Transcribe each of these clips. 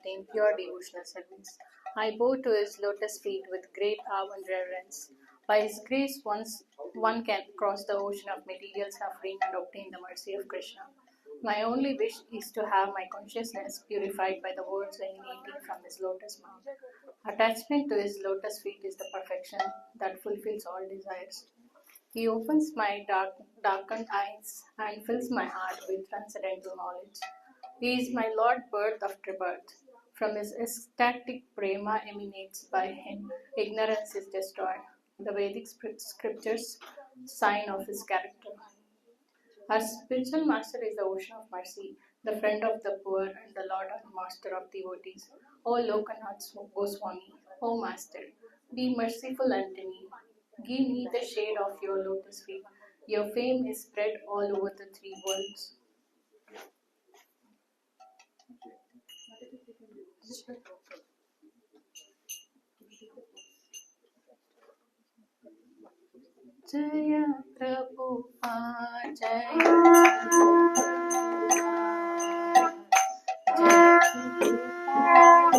obtain pure devotional service. I bow to his lotus feet with great awe and reverence. By his grace, one can cross the ocean of material suffering and obtain the mercy of Krishna. My only wish is to have my consciousness purified by the words emanating from his lotus mouth. Attachment to his lotus feet is the perfection that fulfills all desires. He opens my darkened eyes and fills my heart with transcendental knowledge. He is my Lord birth after birth. From his ecstatic prema emanates by him, ignorance is destroyed. The Vedic scriptures sign of his character. Our spiritual master is the ocean of mercy, the friend of the poor and the Lord and master of devotees. O Lokanath Goswami, O Master, be merciful unto me. Give me the shade of your lotus feet. Your fame is spread all over the three worlds. Jaya Prabhupada, Jaya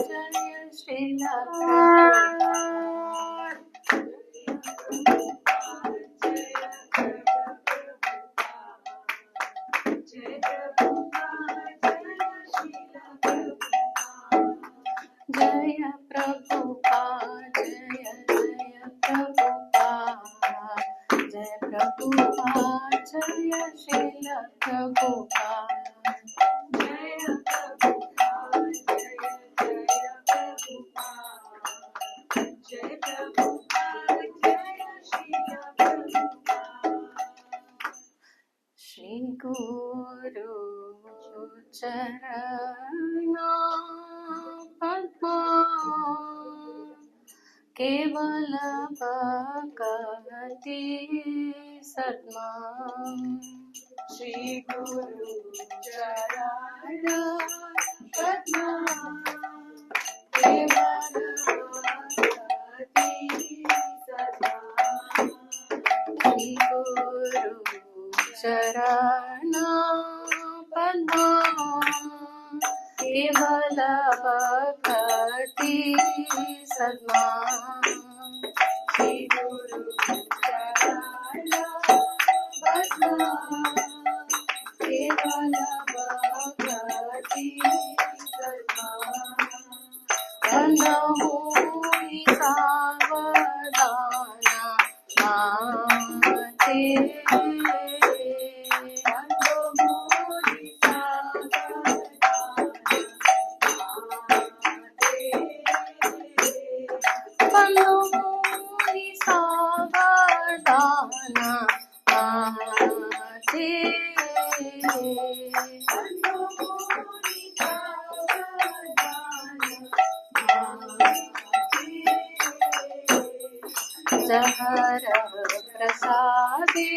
Jaya Srila Prabhupada. Jaya Prabhupada, Jaya Jaya Prabhupada, Jaya Prabhupada, Jaya Srila Prabhupada. Jaya Prabhupada, Jaya Jaya Prabhupada, Jaya Prabhupada, Jaya Srila Prabhupada. Shri Guru Charana Padma Kevala Bhakati Satma. Shri Guru Charana Padma Kevala Bhakati Satma. Shri Guru Charana Padma Kevala Bhakati Sadma. Shri Guru Charana Padma Kevala Bhakati Sadma. Anahoi Savadana Mate. Jahar prasade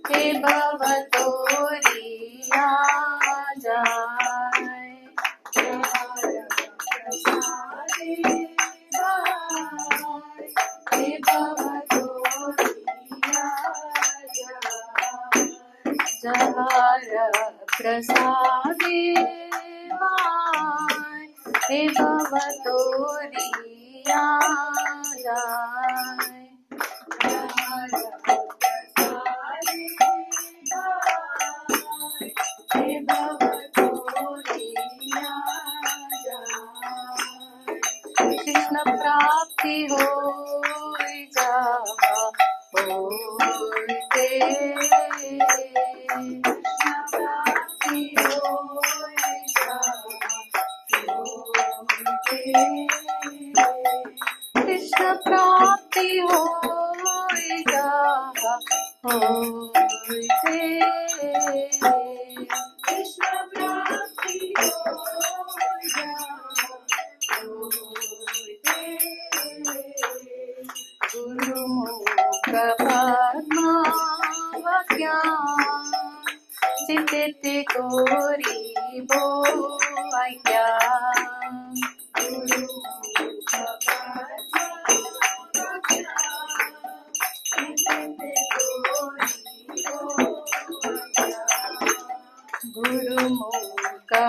he bhavatori ajay. Jahar prasade he bhavatori ajay. Jahar prasade he bhavatori ajay. Krishna prapti hoi java hoite. Krishna prapti hoi java hoite. Krishna prapti hoi java hoite. Krishna prapti hoi java hoite. Guru Mukha Padma Vakya Sitete Kori Bo Aikya. Guru Mukha Padma Vakya Sitete Kori Bo Aikya. Guru Mukha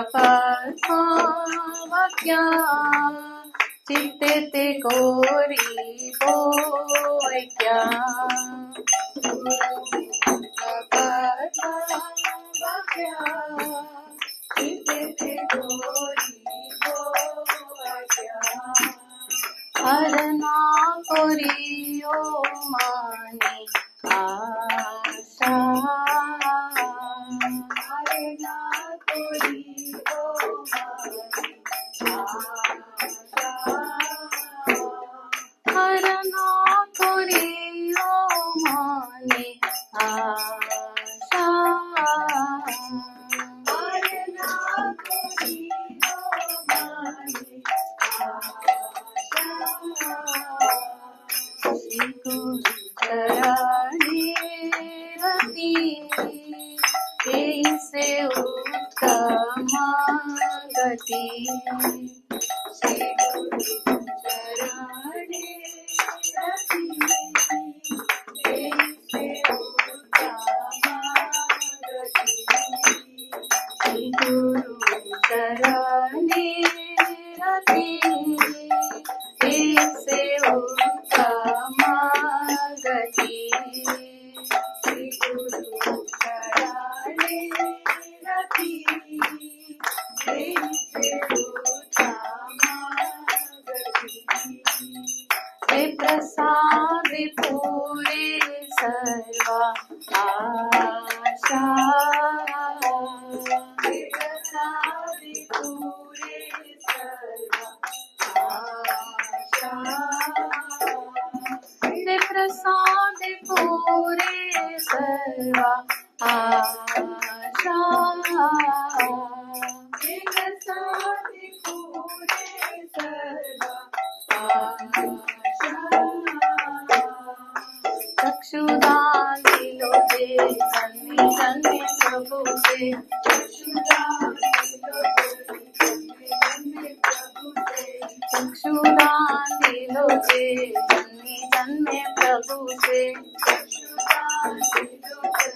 वाक्या चित्ते ते कोरी बोयक्या वाक्या चित्ते ते कोरी बोयक्या हरणा chorio माने आशा हरणा chorio माने आशा हरणा chorio माने आशा हरणा chorio माने श्री गुरु चरणी रति से उत्तम गति श्री गुरु चरणी रति से उत्तम गति श्री गुरु चरणी रति से उत्तम गति श्री गुरु चरणी रति से उत्तम गति हे प्रसाद पूरे सर्वा आशा हे प्रसाद पूरे सर्वा आशा हे प्रसाद पूरे सर्वा आशा हे प्रसाद पूरे सर्वा चक्षुदान दिलो दे जन्मे जन्मे प्रभु से चक्षुदान दिलो दे जन्मे प्रभु से चक्षुदान दिलो दे जन्मे जन्मे प्रभु से चक्षुदान दिलो दे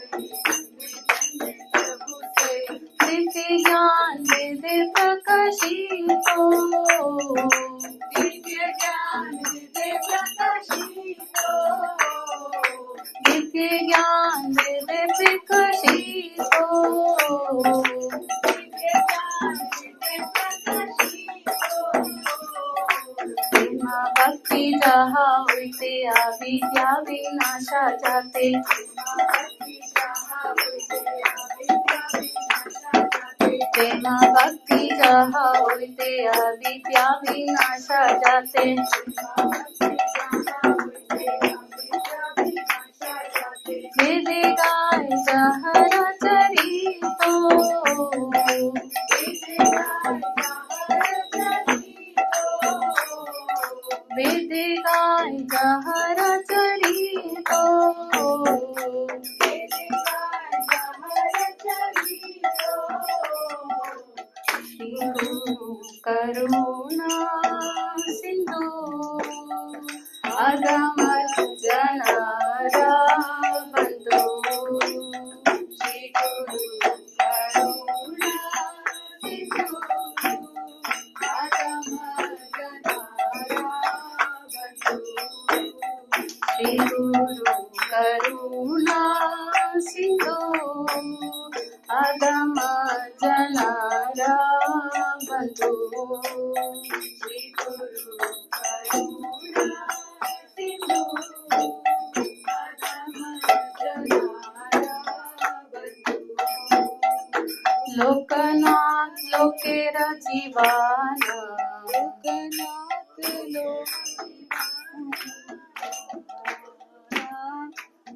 जन्मे प्रभु से दिव्य ज्ञान दे दे प्रकाशितो दिव्य ज्ञान दे दे प्रकाशितो दिव्य ज्ञान दे दे प्रकाशितो दिव्य ज्ञान दे दे प्रकाशितो प्रेम भक्ति जहाँ होते अविद्या विनाशा जाते प्रेम भक्ति जहाँ होते अविद्या विनाशा जाते वेद गाय जहर चरितो वेद गाय जहर चरितो श्री गुरु करुणा सिंधु अगम जनारा बंधु श्री गुरु करुणा सिंधु अगम जनारा बंधु श्री गुरु करुणा सिंधु अगम जनारा बंधु श्री गुरु करुणा सिंधु अगम जनारा बंधु लोकनाथ लोकेर जीवन लोकनाथ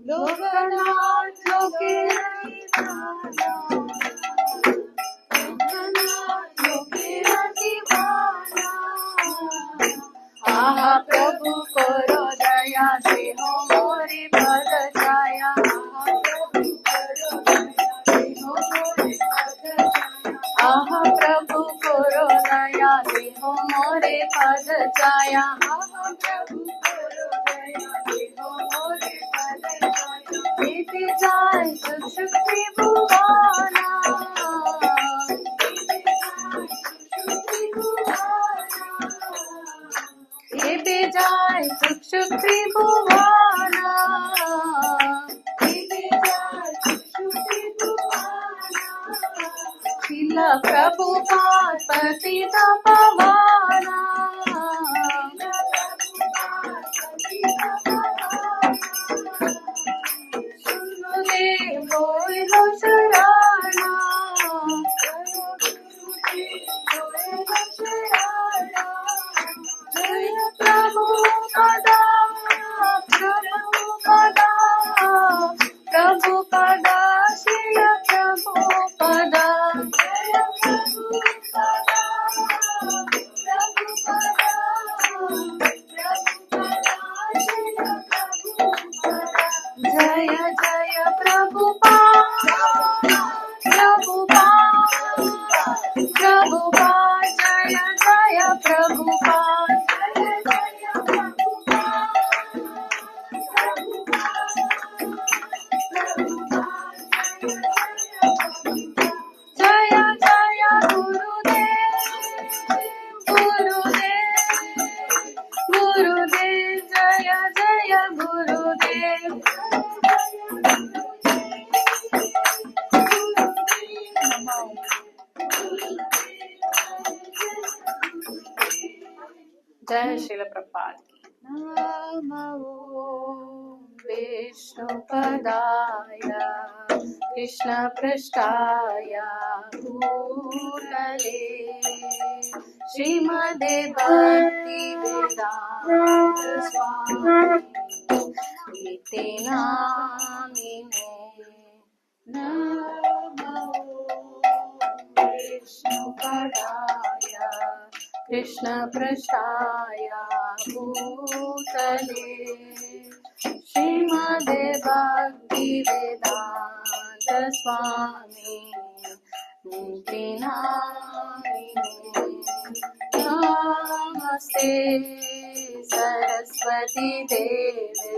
लोकनाथ लोकेर आहा प्रभु करो दया से हो मोरे पद छाया आहा प्रभु करो दया से हो मोरे पद छाया आहा प्रभु करो दया से हो मोरे पद छाया बीत जाए सुख भुवाना बीत जाए चक्षुत्रिभुवाना शिल प्रभुपाद पतित पवाना सुनदेव बोलो शराना जय प्रभु पदा प्रभु पदा प्रभु पदा शिल प्रभु पदा जय जय प्रभुपाद प्रभुपाद प्रभुपाद जय जय प्रभुपाद जय जय गुरुदेव गुरुदेव गुरुदेव जय जय गुरुदेव जय श्रील प्रपाद की नमो विष्णुपदाय कृष्ण पृष्ठाय भूतले श्रीमदे भक्ति वेदांत स्वामी इति नामिने नमो विष्णुपदाय कृष्ण पृष्ठाय भूतले श्रीमदे भक्ति वेदांत स्वामी इति नामिने नमस्ते सरस्वती देवे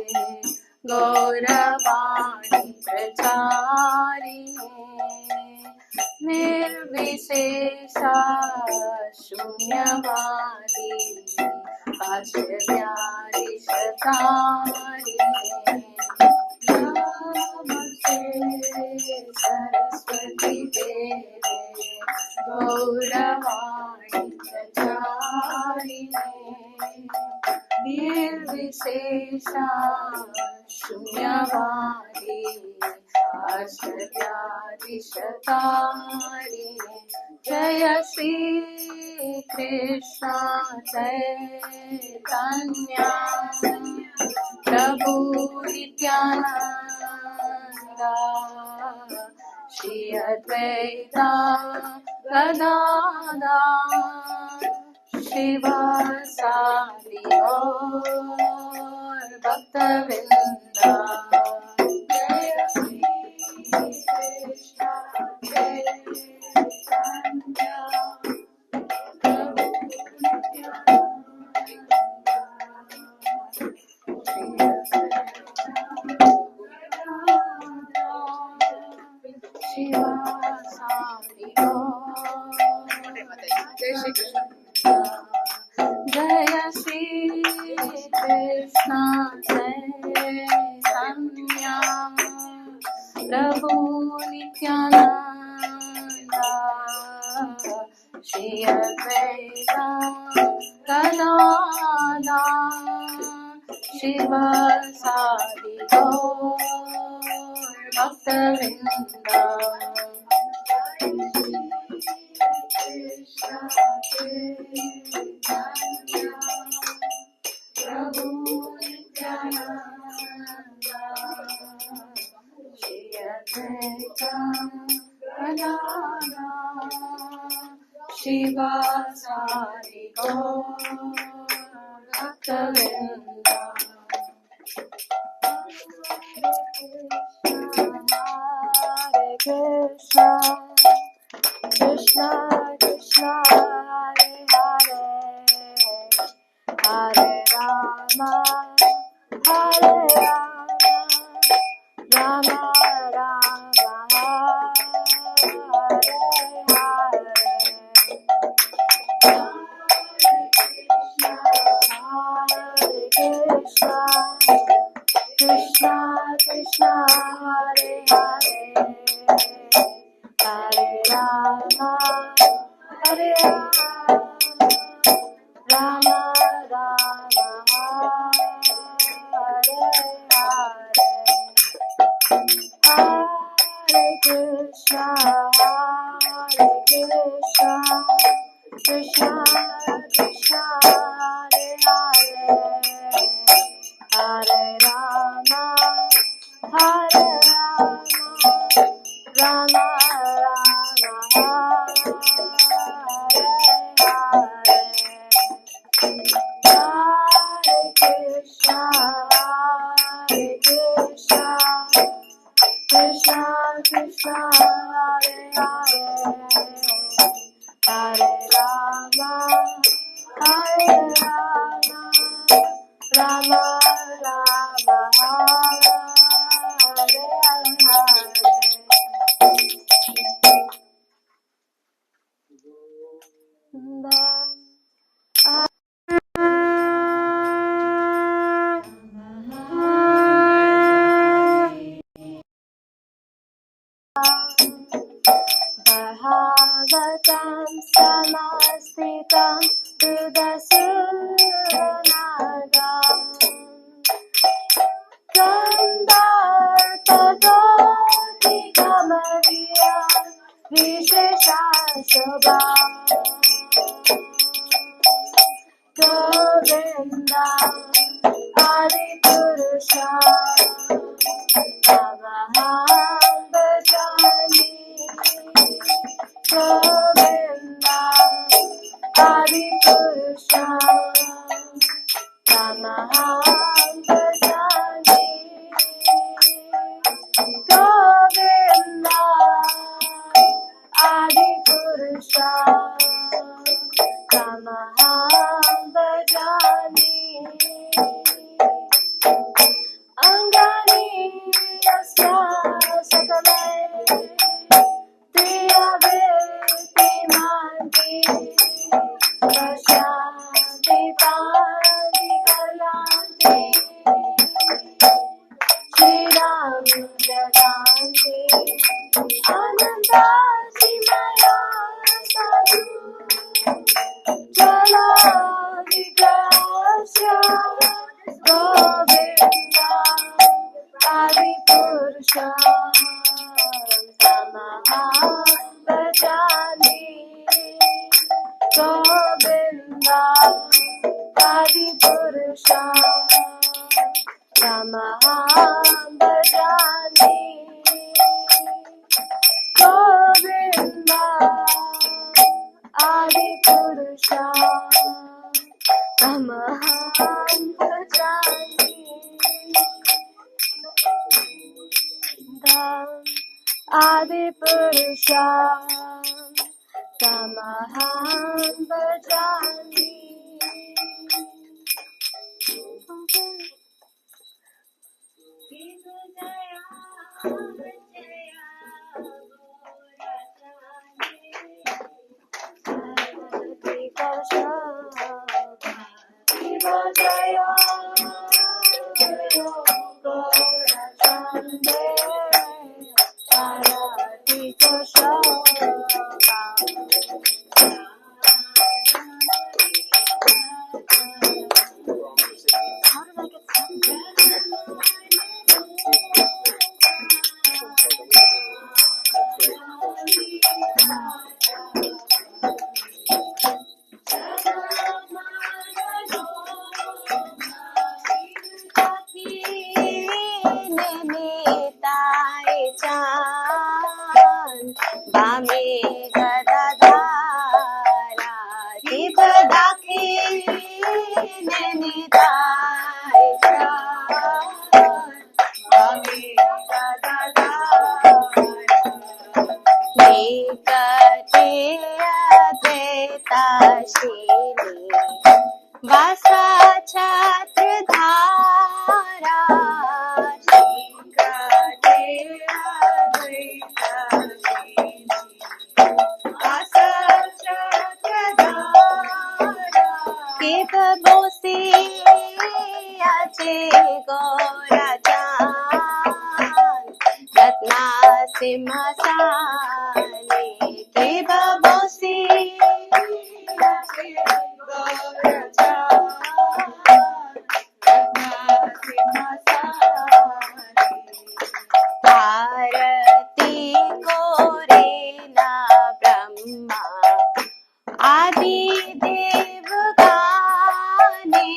गौरवाणी प्रचारिणे निर्विशेषा शून्यवादी आश्चर्यादि शतारिणे नमस्ते सरस्वती देवे गौरवाणी प्रचारिणे निर्विशेषा शून्यवादी आश्चर्यादि शतारिणे जय श्री कृष्ण चैतन्य प्रभु नित्यानंद श्री अद्वैता गदाधर शिवासादि गौर भक्तवृंद जय श्री कृष्ण चैतन्य प्रभु शिवासादि गौर जय श्री कृष्ण जय श्री कृष्ण चैतन्य प्रभु नित्यानंद श्री अद्वैता गदाधर शिवासादि गौर भक्तवृंद प्रभु नित्यानंद श्री अद्वैता गदाधर शिवासादि गौर भक्तवृंद Hare Krishna Krishna Krishna Hare Hare Hare Rama Hare Rama Rama Rama Hare Hare Hare Krishna Hare Rama Rama Hare Hare Hare Krishna Krishna Krishna Hare Hare Hare Rama Hare Rama Rama Hare Krishna Krishna Krishna Hare Hare Hare Rama Hare Rama Rama Hare Bhagavatam Samasritam Sudasurnagam Gandharpadoti Kamariya Vishesha Shobha Govinda Adipurusha Tamaham Bhajami Govinda Adipurusha Tamaham Bhajami Govinda Adipurusha Tamaham Bhajami Angani Asya Sakalai Priyaveti Manti Prashanti Pandi Kalyanti Shriram Jaganti Ananda Simaya Sadhu Jala Vigasya Govinda Adipurusha Tamaham Bhajami Govinda Adipurusha Tamaham Bhajami Govinda Adipurusha Tamaham Bhajami Adipurusha Tamaham Bhajami Bame Gadadhara Tiva Dakhi Nenitai Bame Gadadhara Nikate Advaita Shini Vasa Chatradhara Nikate Advaita Keep bosi ache gorajan Ratna simhasane Keep bosi आदिदेव गाने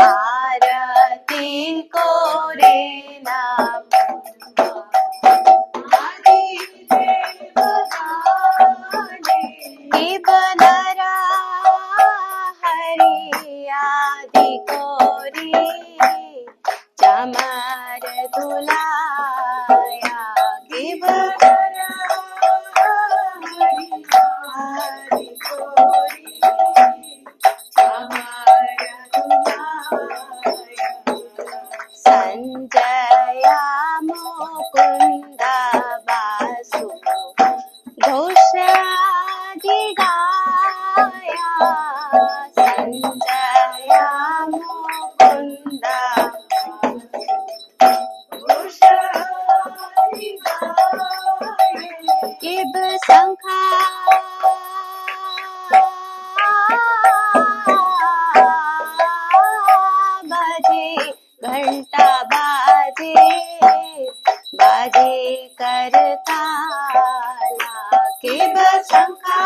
आरती को रे नाम आदिदेव गाने कि बनरा हरि आदि को रे चमर दुलाया कि बनरा हरि को रे चमर दुलाया संजया मुकुंद वासु घोषादि गाया संजया मुकुंद घोषादि गाया किब शंखा बजे घंटा बाजे बाजे करताला के बसंखा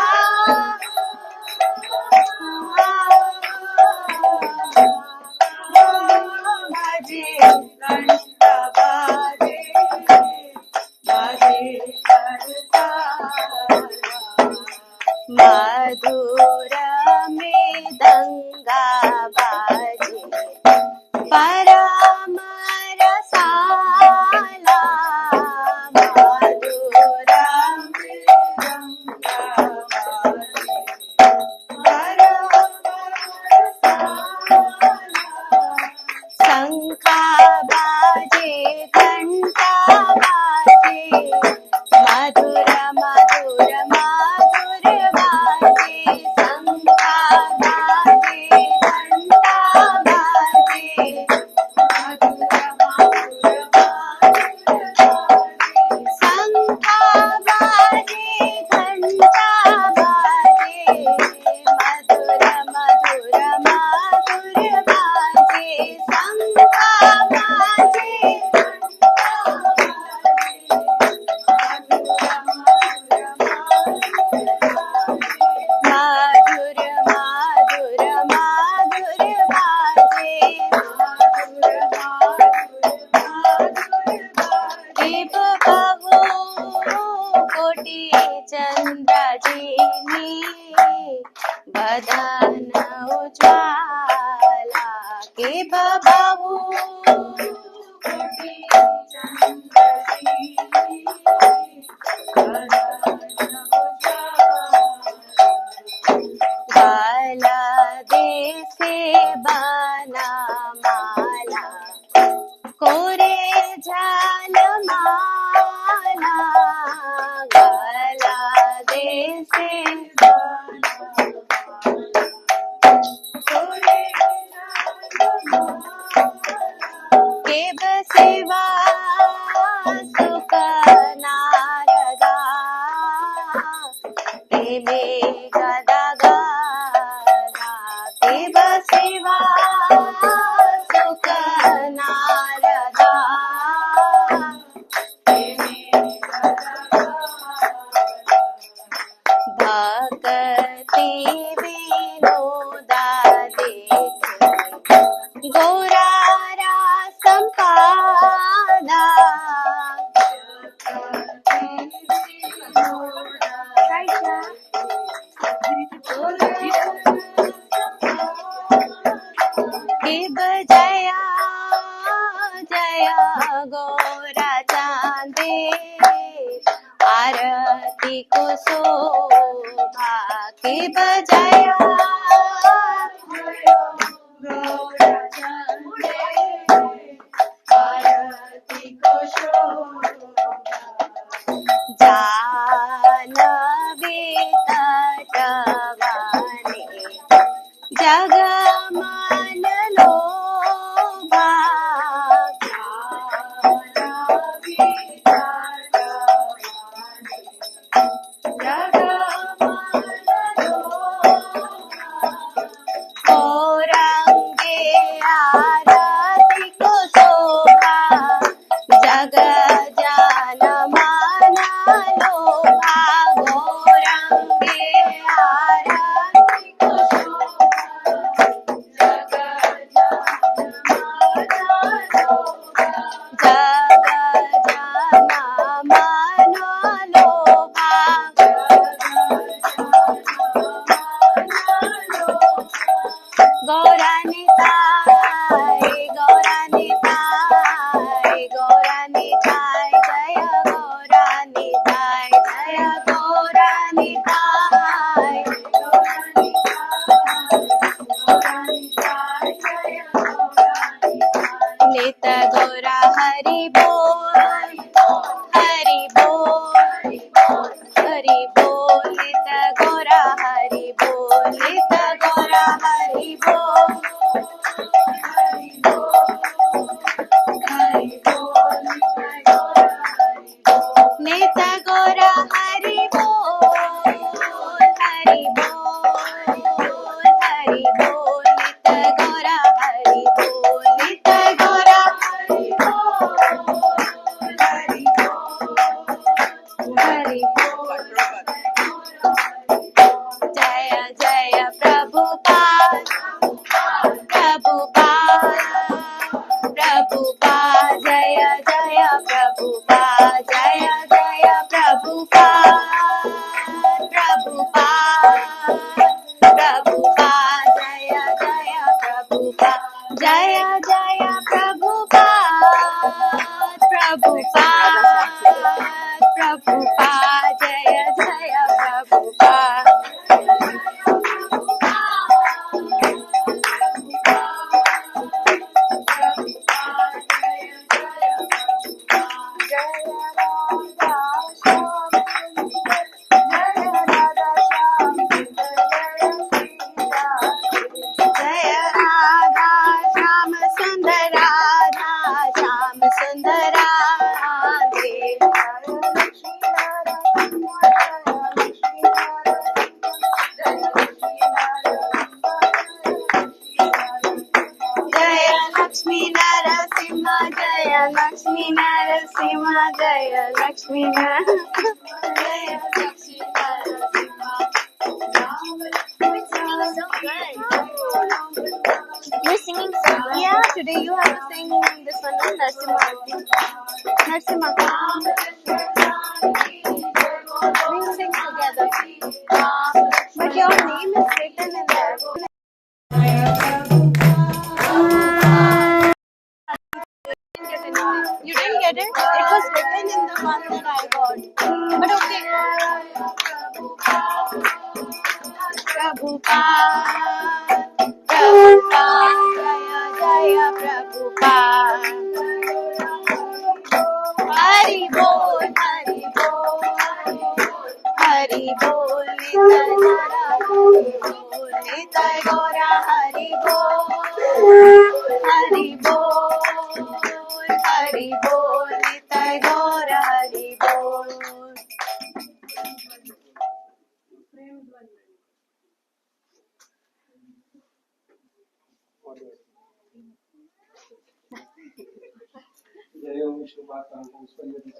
बाजे घंटा बाजे बाजे करताला मधुर मृदंगा बाजे परम रसाला मधुर मृदंगा बाजे परम रसाला शंखा बाजे घंटा बाजे मधुर मधुर मधुर बाजे शंखा बाजे घंटा बाजे मधुर मधुर शंखा बाजे घंटा बाजे मधुर मधुर मधुर बाजे शंखा बाजे माधुर माधुर माधुर बाजे दीप बहु कोटि चंद्र जीनी बदन उज्ज्वला के बहु कोटि चंद्र जीनी बाला देसे बाना माला कोरे झाल माला गला देसे बाना कोरे के बसेवा सुख नारदा प्रेमे गदा गदा के बसेवा सुख नारदा प्रेमे गदा भक्ति विनोदा देखे गौरारा संपादा शिव जया जया गौरा चांदे आरती को शोभा के बजाया गौरा चांदे आरती को शोभा जानवी तटवाने जगमान लोभा जानवी तटवाने जगमान लोभा औरंगे आरती को शोभा जग जान माना लोभा गौरंगे आरती नरसिंह जय Lakshmi You're singing so good. Yeah, today you have to sing this one, Narasimha. Narasimha. We'll sing together. But your name is written in there. You didn't get it? It was written in the one that I got. But okay. Prabhupada, Prabhupada, Jaya Prabhupada. Hari Bol, Hari Bol, Hari Bol, Nitai Gora, Hari Bol, Hari Bol, Hari Bol, Nitai Gora, Hari Bol.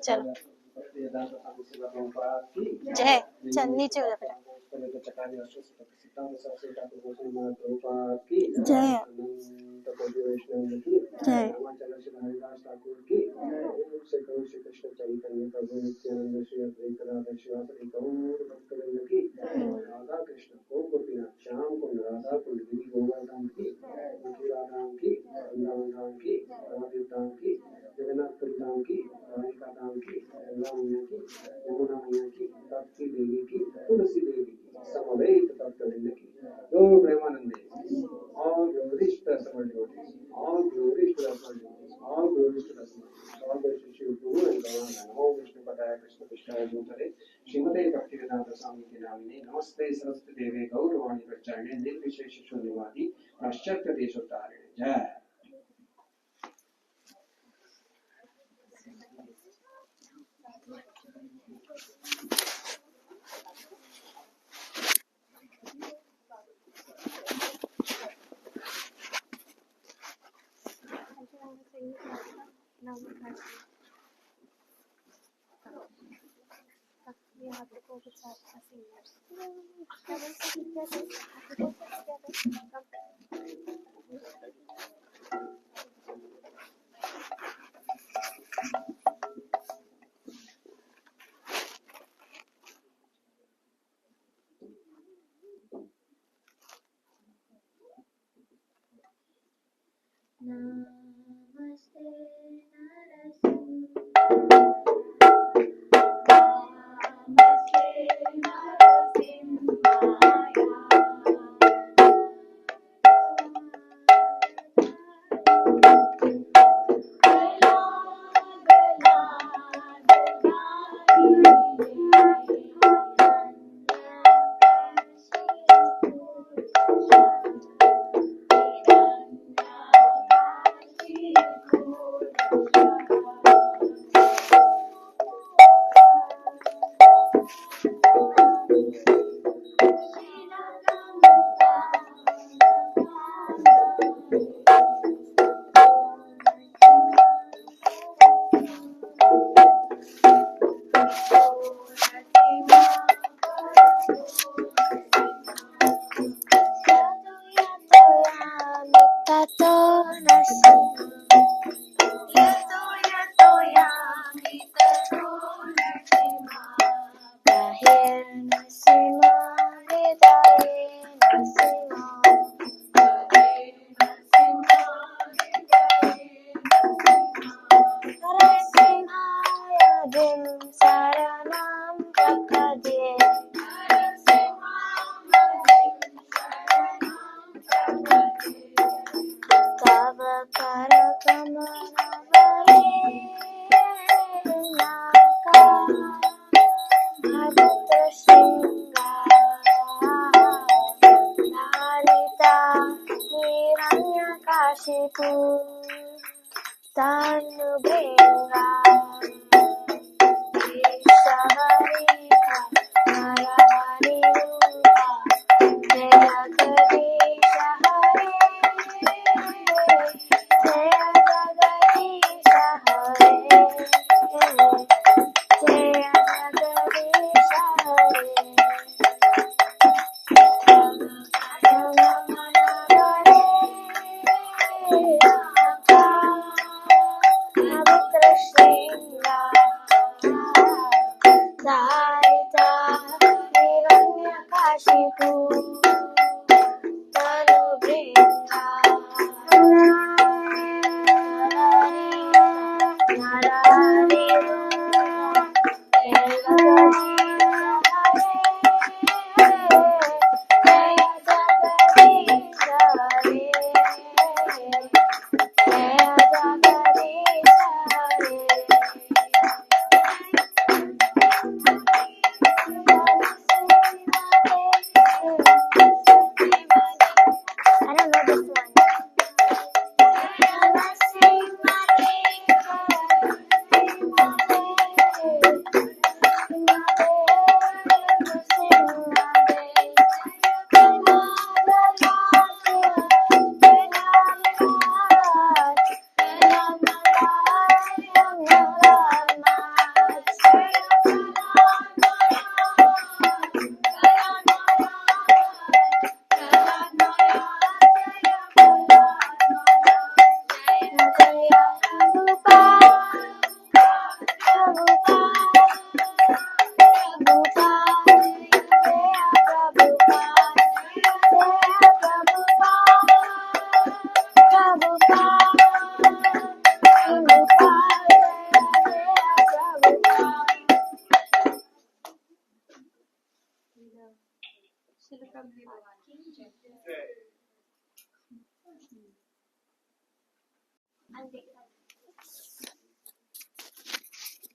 चलो जय चल नीचे हो जा जय जय श्रीमते भक्तिवेदांत स्वामी की नामिने नमस्ते सरस्वती देवे गौरवाणी प्रचारिणे निर्विशेष शून्यवादी पाश्चात्य देशोत्तारिणे जय We have to go with our singers. Namaste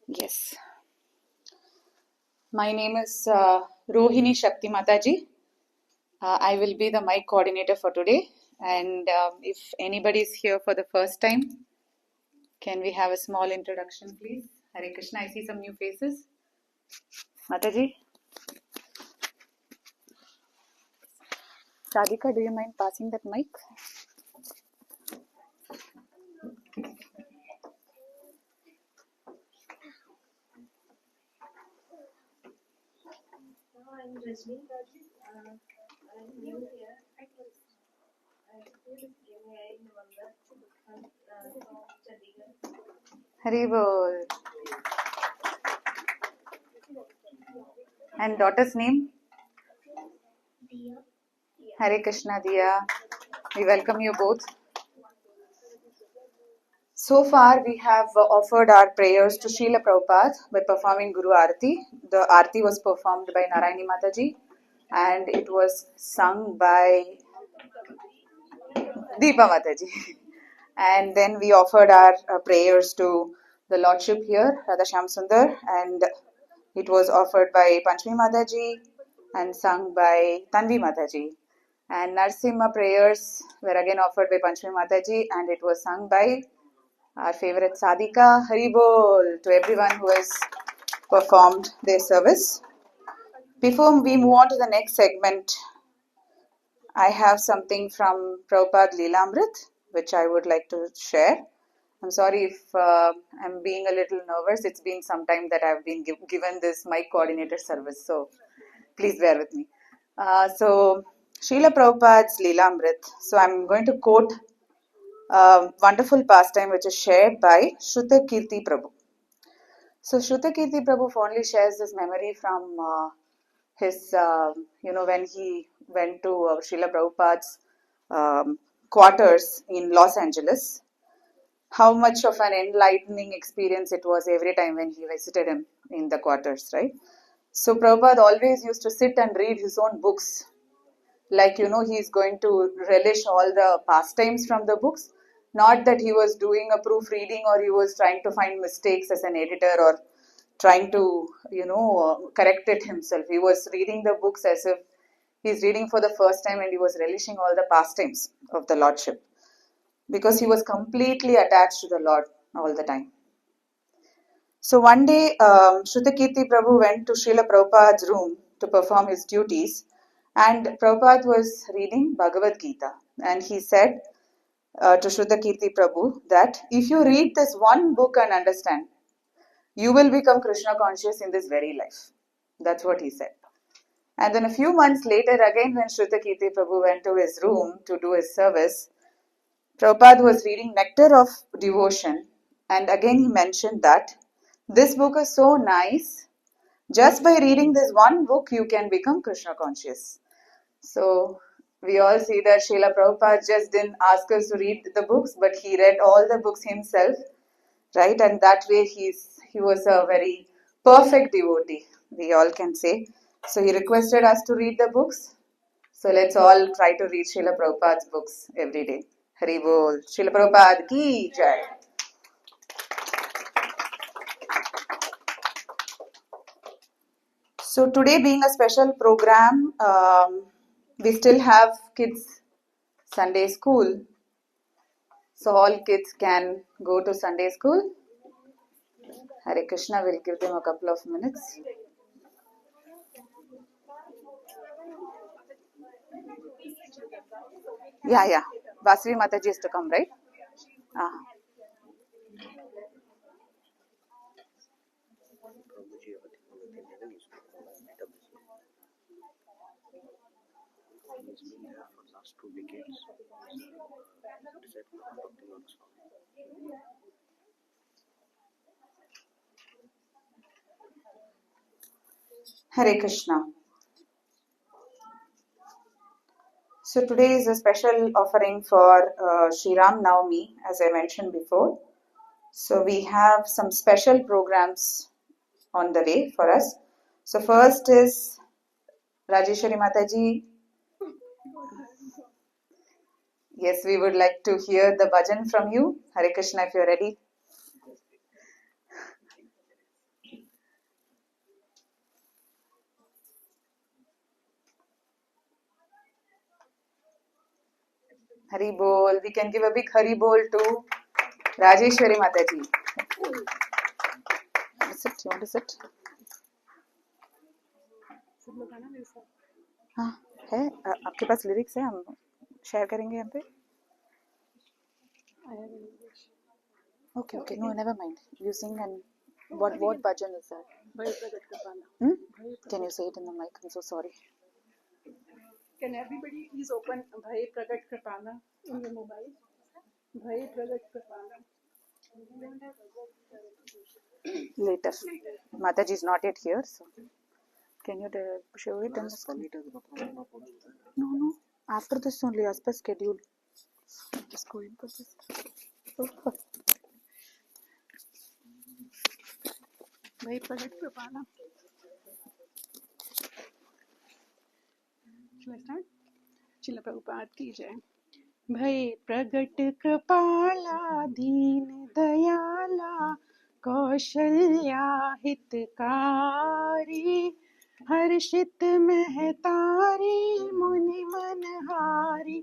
Yes. My name is Rohini Shakti Mataji. I will be the mic coordinator for today. And if anybody is here for the first time, can we have a small introduction, please? Hare Krishna, I see some new faces. Mataji. Radhika, do you mind passing that mic? I'm Rajni Raji. I'm new here. I came in November from Chandigarh. Haribol. And daughter's name? Diya. Hare Krishna, Diya. We welcome you both. So far, we have offered our prayers to Srila Prabhupada by performing Guru Arati. The Arati was performed by Narayani Mataji and it was sung by Deepa Mataji. And then we offered our prayers to the Lordship here, Radha Shyam Sundar, and it was offered by Panchmi Mataji and sung by Tanvi Mataji. And Narsimha prayers were again offered by Panchmi Mataji and it was sung by our favorite Sadhika. Haribol to everyone who has performed their service. Before we move on to the next segment, I have something from Prabhupada Leelamrit, which I would like to share. I'm sorry if I'm being a little nervous. It's been some time that I've been given this mic coordinator service, so please bear with me. So, Srila Prabhupada's Leelamrit. So, I'm going to quote a wonderful pastime which is shared by Shruta Kirti Prabhu. So, Shruta Kirti Prabhu fondly shares this memory from his, when he went to Srila Prabhupada's quarters in Los Angeles, how much of an enlightening experience it was every time when he visited him in the quarters, right? So Prabhupada always used to sit and read his own books. Like, he's going to relish all the pastimes from the books. Not that he was doing a proofreading or he was trying to find mistakes as an editor or trying to, correct it himself. He was reading the books as if he's reading for the first time and he was relishing all the pastimes of the Lordship because he was completely attached to the Lord all the time. So one day, Shrutakirti Prabhu went to Srila Prabhupada's room to perform his duties, and Prabhupada was reading Bhagavad Gita, and he said to Shrutakirti Prabhu that if you read this one book and understand, you will become Krishna conscious in this very life. That's what he said. And then a few months later, again when Shrutakirti Prabhu went to his room to do his service, Prabhupada was reading Nectar of Devotion, and again he mentioned that this book is so nice. Just by reading this one book, you can become Krishna conscious. So we all see that Srila Prabhupada just didn't ask us to read the books, but he read all the books himself, right? And that way he was a very perfect devotee, we all can say. So he requested us to read the books. So let's all try to read Srila Prabhupada's books every day. Hari Bol. Srila Prabhupada ki jai. So today being a special program, we still have kids Sunday school. So all kids can go to Sunday school. Hare Krishna will give them a couple of minutes. Yeah. Vasavi Mataji is to come, right? He's been there for the last 2 decades. Hare Krishna. So today is a special offering for Sri Ram Navami, as I mentioned before. So we have some special programs on the way for us. So first is Rajeshwari Mataji Yes, we would like to hear the bhajan from you. Hare Krishna, if you're ready. Hari Bol. We can give a big Hari Bol to Rajeshwari Mataji. Sit. You want to sit? हाँ है आपके पास lyrics है हम share करेंगे यहाँ पे Okay, okay. No, never mind. You sing and what bhajan is that? Can you say it in the mic? I'm so sorry. Can everybody please open Bhai Pragat Kripana in your mobile? Bhai Pragat Kripana. Later. Mataji is not yet here, so can you show it in the screen? No. After this only, as per schedule. Just go in for this. Bhai Pragat Kripana. Shall I start? Srila Prabhupada ki jai. भय प्रगट कृपाला दीन दयाला कौशल्या हितकारी हर्षित महतारी मुनि मनहारी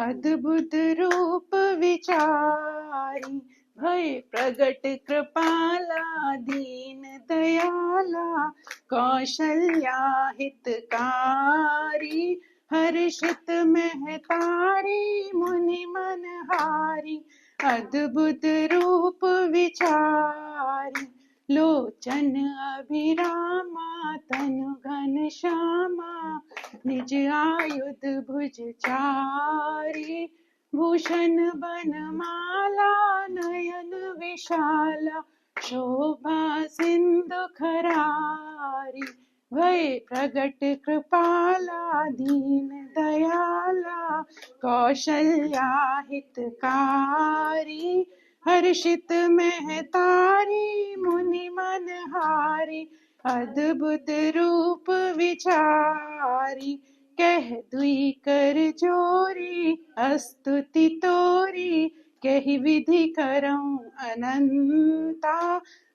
अद्भुत रूप विचारी भय प्रगट कृपाला दीन दयाला कौशल्या हितकारी हर्षित महतारी मुनि मनहारी अद्भुत रूप विचारी लोचन अभिरामा तनु घन श्यामा निज आयुध भुज चारी भूषण बनमाला नयन विशाला शोभा सिंधु खरारी भय प्रगट कृपाला दीन दयाला कौशल्या हितकारी हर्षित महतारी मुनि मनहारी अद्भुत रूप विचारी कह दुई कर जोरी अस्तुति तोरी कहि विधि करऊं अनंता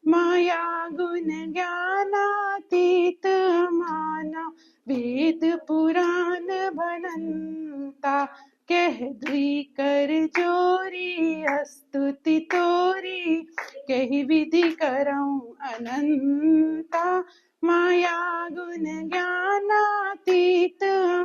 माया गुण ज्ञानातीत माना वेद पुराण बनंता कह दुई कर जोरी अस्तुति तोरी कहि विधि करऊं अनंता माया गुण ज्ञानातीत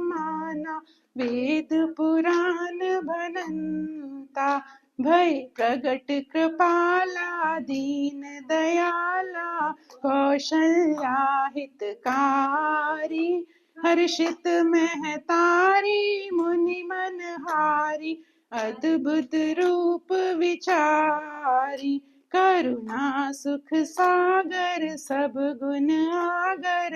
माना वेद पुराण बनंता भय प्रगट कृपाला दीन दयाला कौशल्या हितकारी हर्षित महतारी मुनि मनहारी अद्भुत रूप विचारी करुणा सुख सागर सब गुण आगर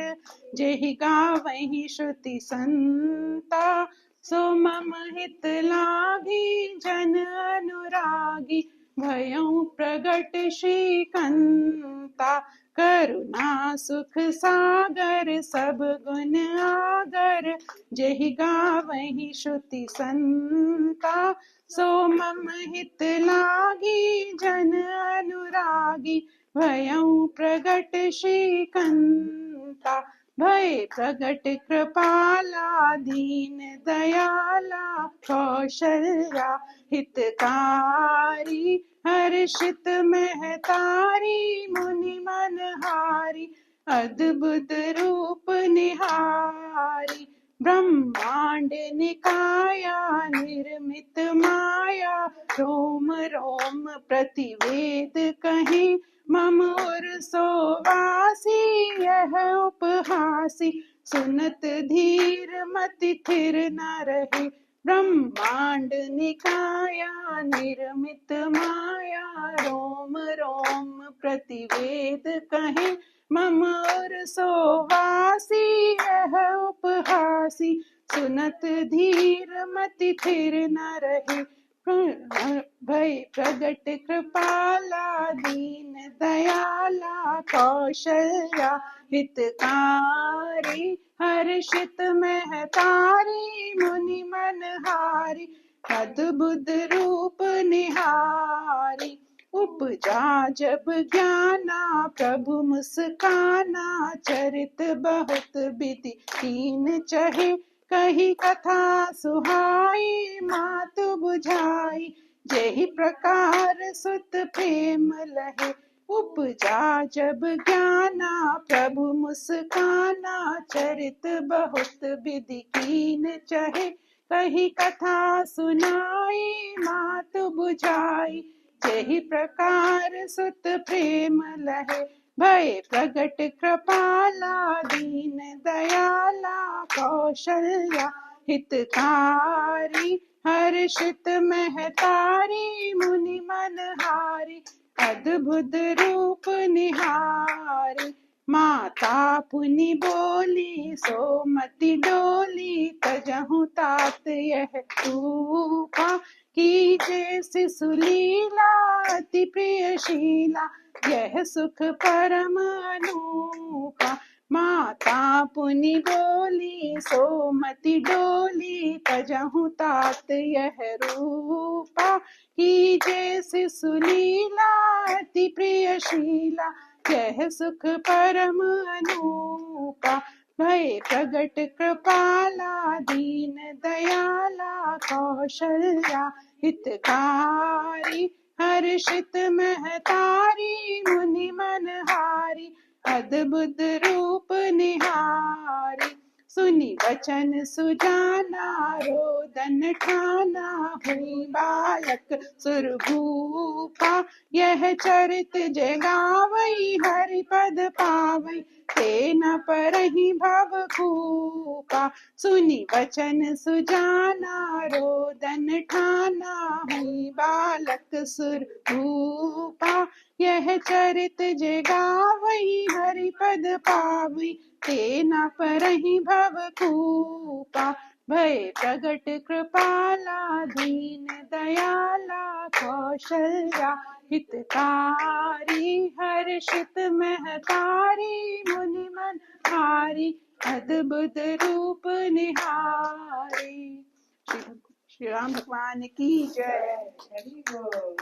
जेहि गावहि श्रुति संता सो मम हित लागी जन अनुरागी भयउ प्रगट श्रीकंता करुणा सुख सागर सब गुण आगर जेहि गावहि श्रुति संता सो मम हित लागी जन अनुरागी भयउ प्रगट श्रीकंता भय प्रगट कृपाला दीन दयाला कौशल्या हितकारी हर्षित महतारी मुनि मनहारी अद्भुत रूप निहारी ब्रह्मांड निकाया निर्मित माया रोम रोम प्रतिवेद कहीं मम उर सोवासी यह उपहासी सुनत धीर मति थिर न रहे ब्रह्मांड निकाया निर्मित माया रोम रोम प्रतिवेद कहे मम और सोवासी यह उपहासी सुनत धीर मति थिर न रहे भय प्रगट कृपाला दीन दयाला कौशल्या हितकारी हर्षित महतारी मुनि मनहारी अद्भुत रूप निहारी। उपजा जब ज्ञाना प्रभु मुस्काना, चरित बहुत विधि कीन चहे, कही कथा सुहाई मातु बुझाई। जेहि प्रकार सुत प्रेम लहे, उपजा जब ज्ञाना प्रभु मुस्काना, चरित बहुत विधि कीन चहे, कही कथा सुनाई मातु बुझाई। जेहि प्रकार सुत प्रेम लहे, भय प्रगट कृपाला दीन दयाला, कौशल्या हितकारी हर्षित महतारी, मुनि मनहारी अद्भुत रूप निहारी। माता पुनि बोली सोमति डोली, तजहु तात यह रूपा, कीजे शिशुलीला अति प्रियशीला, यह सुख परम अनूपा। माता पुनि बोली सोमति डोली, तजहु तात यह रूपा, कीजे शिशुलीला अति प्रियशीला, यह सुख परम अनूपा। भय प्रगट कृपाला दीन दयाला, कौशल्या हितकारी हर्षित महतारी, मुनि मनहारी अद्भुत रूप निहारी। सुनि वचन सुजाना रोदन ठाना, हुई बालक सुरभूपा, यह चरित जगावई हरि पद पावई, ते न परहि भव खूपा। सुनि वचन सुजाना रोदन ठाना, हुई बालक सुरभूपा, यह चरित जगावई हरि पद पावई, ते न परहि भव खूपा। भय प्रगट कृपाला दीन दयाला, कौशल्या हितकारी हर्षित महतारी, मुनि मनहारी अद्भुत रूप निहारी। श्री राम भगवान की जय। Very good.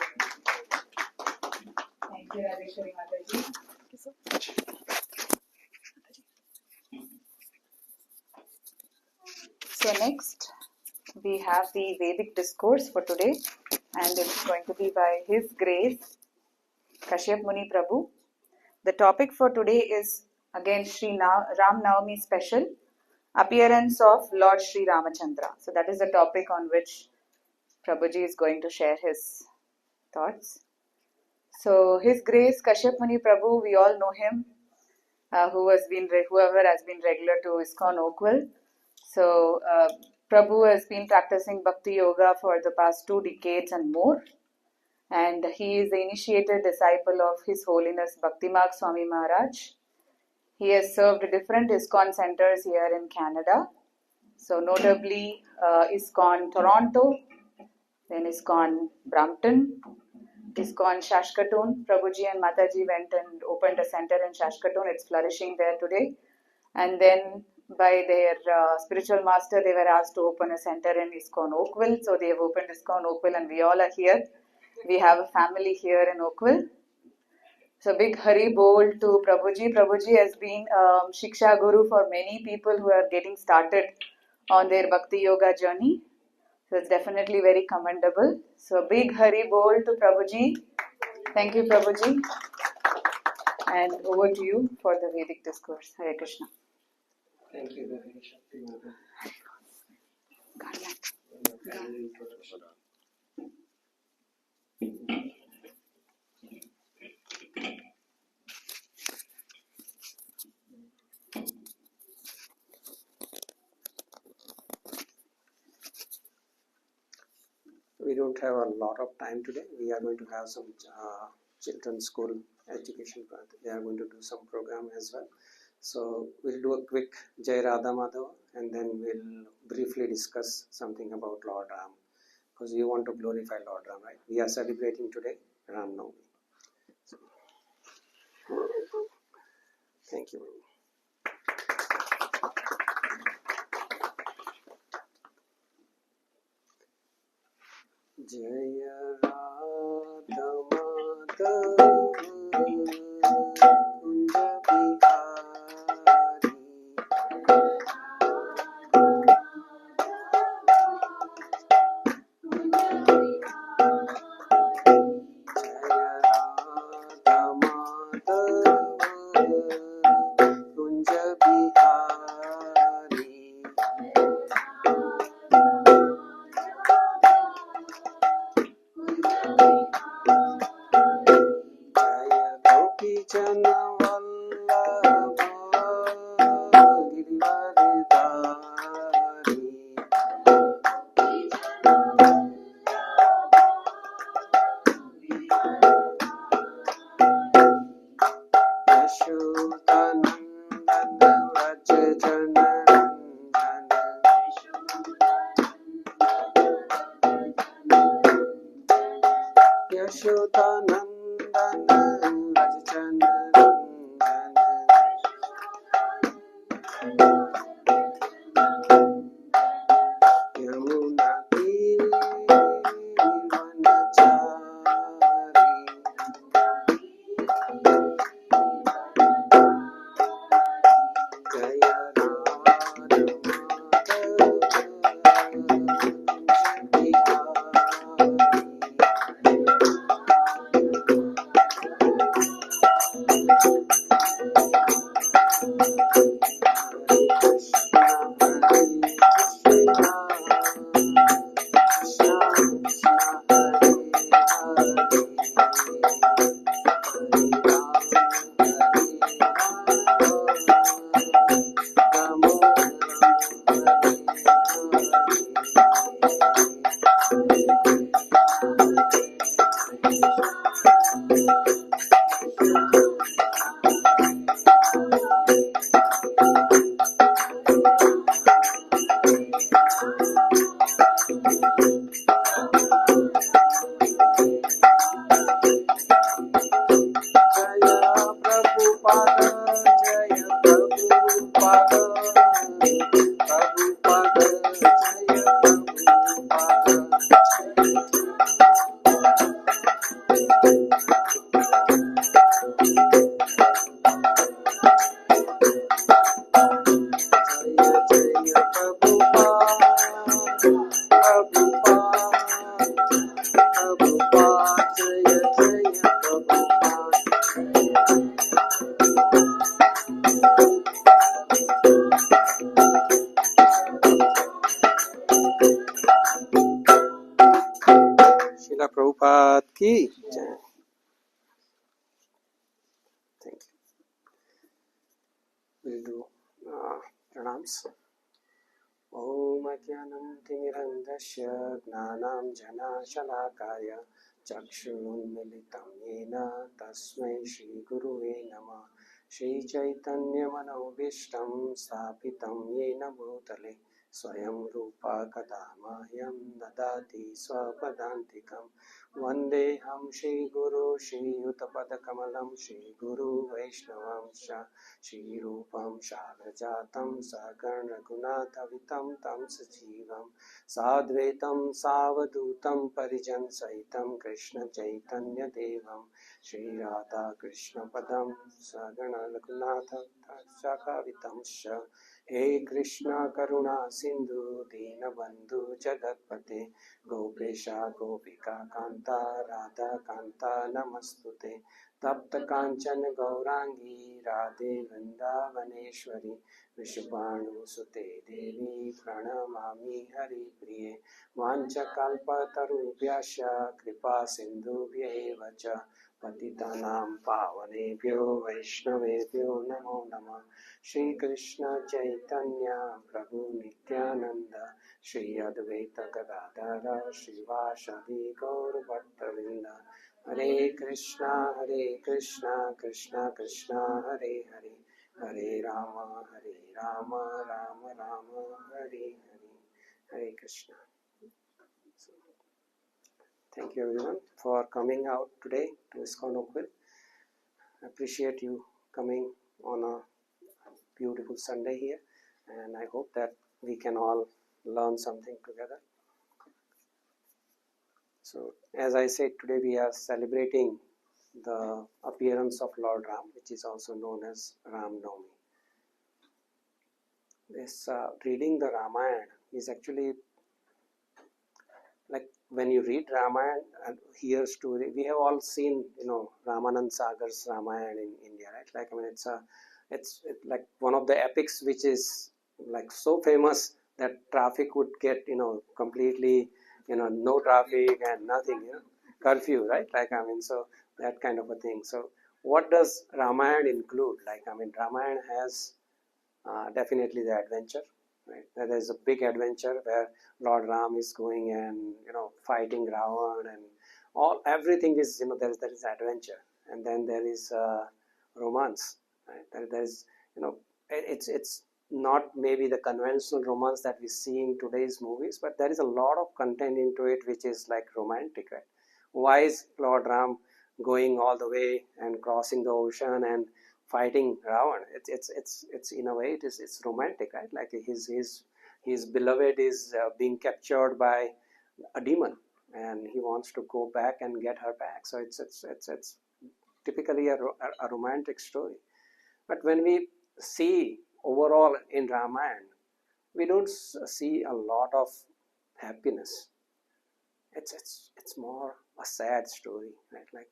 Thank you, Radheshwari Mataji. So next, we have the Vedic discourse for today, and it's going to be by His Grace Kashyap Muni Prabhu. The topic for today is again Ram Navami special, appearance of Lord Sri Ramachandra. So that is the topic on which Prabhuji is going to share his thoughts. So His Grace Kashyap Muni Prabhu, we all know him, whoever has been regular to ISKCON Oakville. So Prabhu has been practicing Bhakti Yoga for the past 2 decades and more. And he is the initiated disciple of His Holiness Bhaktimarg Swami Maharaj. He has served different ISKCON centers here in Canada. So notably ISKCON Toronto, then ISKCON Brampton, ISKCON Saskatoon. Prabhuji and Mataji went and opened a center in Saskatoon. It's flourishing there today. And then by their spiritual master, they were asked to open a center in ISKCON Oakville. So they have opened ISKCON Oakville and we all are here. We have a family here in Oakville. So big Hari Bol to Prabhuji. Prabhuji has been Shiksha Guru for many people who are getting started on their Bhakti Yoga journey. So it's definitely very commendable. So big Hari Bol to Prabhuji. Thank you, Prabhuji. And over to you for the Vedic discourse. Hare Krishna. Thank you, Radhe Shakti Mata. We don't have a lot of time today. We are going to have some children's school education. They are going to do some program as well. So we'll do a quick Jai Radha Madhava and then we'll briefly discuss something about Lord Ram. Because we want to glorify Lord Ram, right? We are celebrating today Ram Navami. So, thank you. जय राधा माधव कुंज बिहारी जय राधा माधव कुंज बिहारी जय गोपी जन वल्लभ गिरिवरधारी यशोदानंदन व्रज जन यशोदानंदन व्रज जन यमुना तीरे वनचारी जय राधा माधव शिला प्रभुपाद की जय। Thank you. We'll do pranams. ॐ अज्ञानं तिमिरन्धस्य ज्ञानाञ्जनशलाकाय चक्षुरुन्मीलितं येन तस्मै श्रीगुरुवे नमः। श्रीचैतन्यमनोभीष्टं स्थापितं येन भूतले स्वयं रूपा कदा मह्यं ददाति स्वपदान्तिकं। वन्देऽहं श्रीगुरो श्रीयुतपदकमलं श्रीगुरु वैष्णवंश श्रीरूपं साग्रजातं सगणरघुनाथवितं तं सजीवं साद्वैतं सावधूतं परिजनसहितं कृष्णचैतन्यदेवं श्रीराधाकृष्णपदं सगणरघुनाथं शाखावितं च। हे कृष्ण करुणा सिंधु दीनबंधु जगतपते गोपेशा गोपिका कांता राधा कांता नमस्तुते। तप्त कांचन गौरांगी राधे वृंदावनेश्वरी वृषभानुसुते देवी प्रणमामि हरिप्रिये। वाञ्छकल्पतरुभ्यश्च कृपा सिन्धुभ्यैव च पतितानां पावनेभ्यो वैष्णवेभ्यो नमो नमः। श्री कृष्ण चैतन्य प्रभु नित्यानंद श्री अद्वैत गदाधर श्रीवासदि गौर भक्तवृंद। हरे Krishna Krishna Krishna Hare Hare Hare Ram Ram Ram Hare Hare Hare Krishna. Thank you everyone for coming out today to ISKCON Oakville. I appreciate you coming on a beautiful Sunday here, and I hope that we can all learn something together. So as I said, today we are celebrating the appearance of Lord Ram, which is also known as Ram Navami. This reading the Ramayana is actually like when you read Ramayana and hear story. We have all seen, Ramanand Sagar's Ramayana in India, right? Like, I mean, it's like one of the epics which is like so famous that traffic would get, completely, no traffic and nothing, curfew, right? Like, I mean, so that kind of a thing. So what does Ramayana include? Like, I mean, Ramayana has definitely the adventure, right? There's a big adventure where Lord Ram is going and fighting Ravan, and everything is there is adventure, and then there is romance, right? There is it's not maybe the conventional romance that we see in today's movies, but there is a lot of content into it which is like romantic, right? Why is Lord Ram going all the way and crossing the ocean and fighting Ravan? It's in a way it's romantic, right? Like his beloved is being captured by a demon, and he wants to go back and get her back. So it's typically a romantic story. But when we see overall in Ramayana, we don't see a lot of happiness. It's more a sad story, right? Like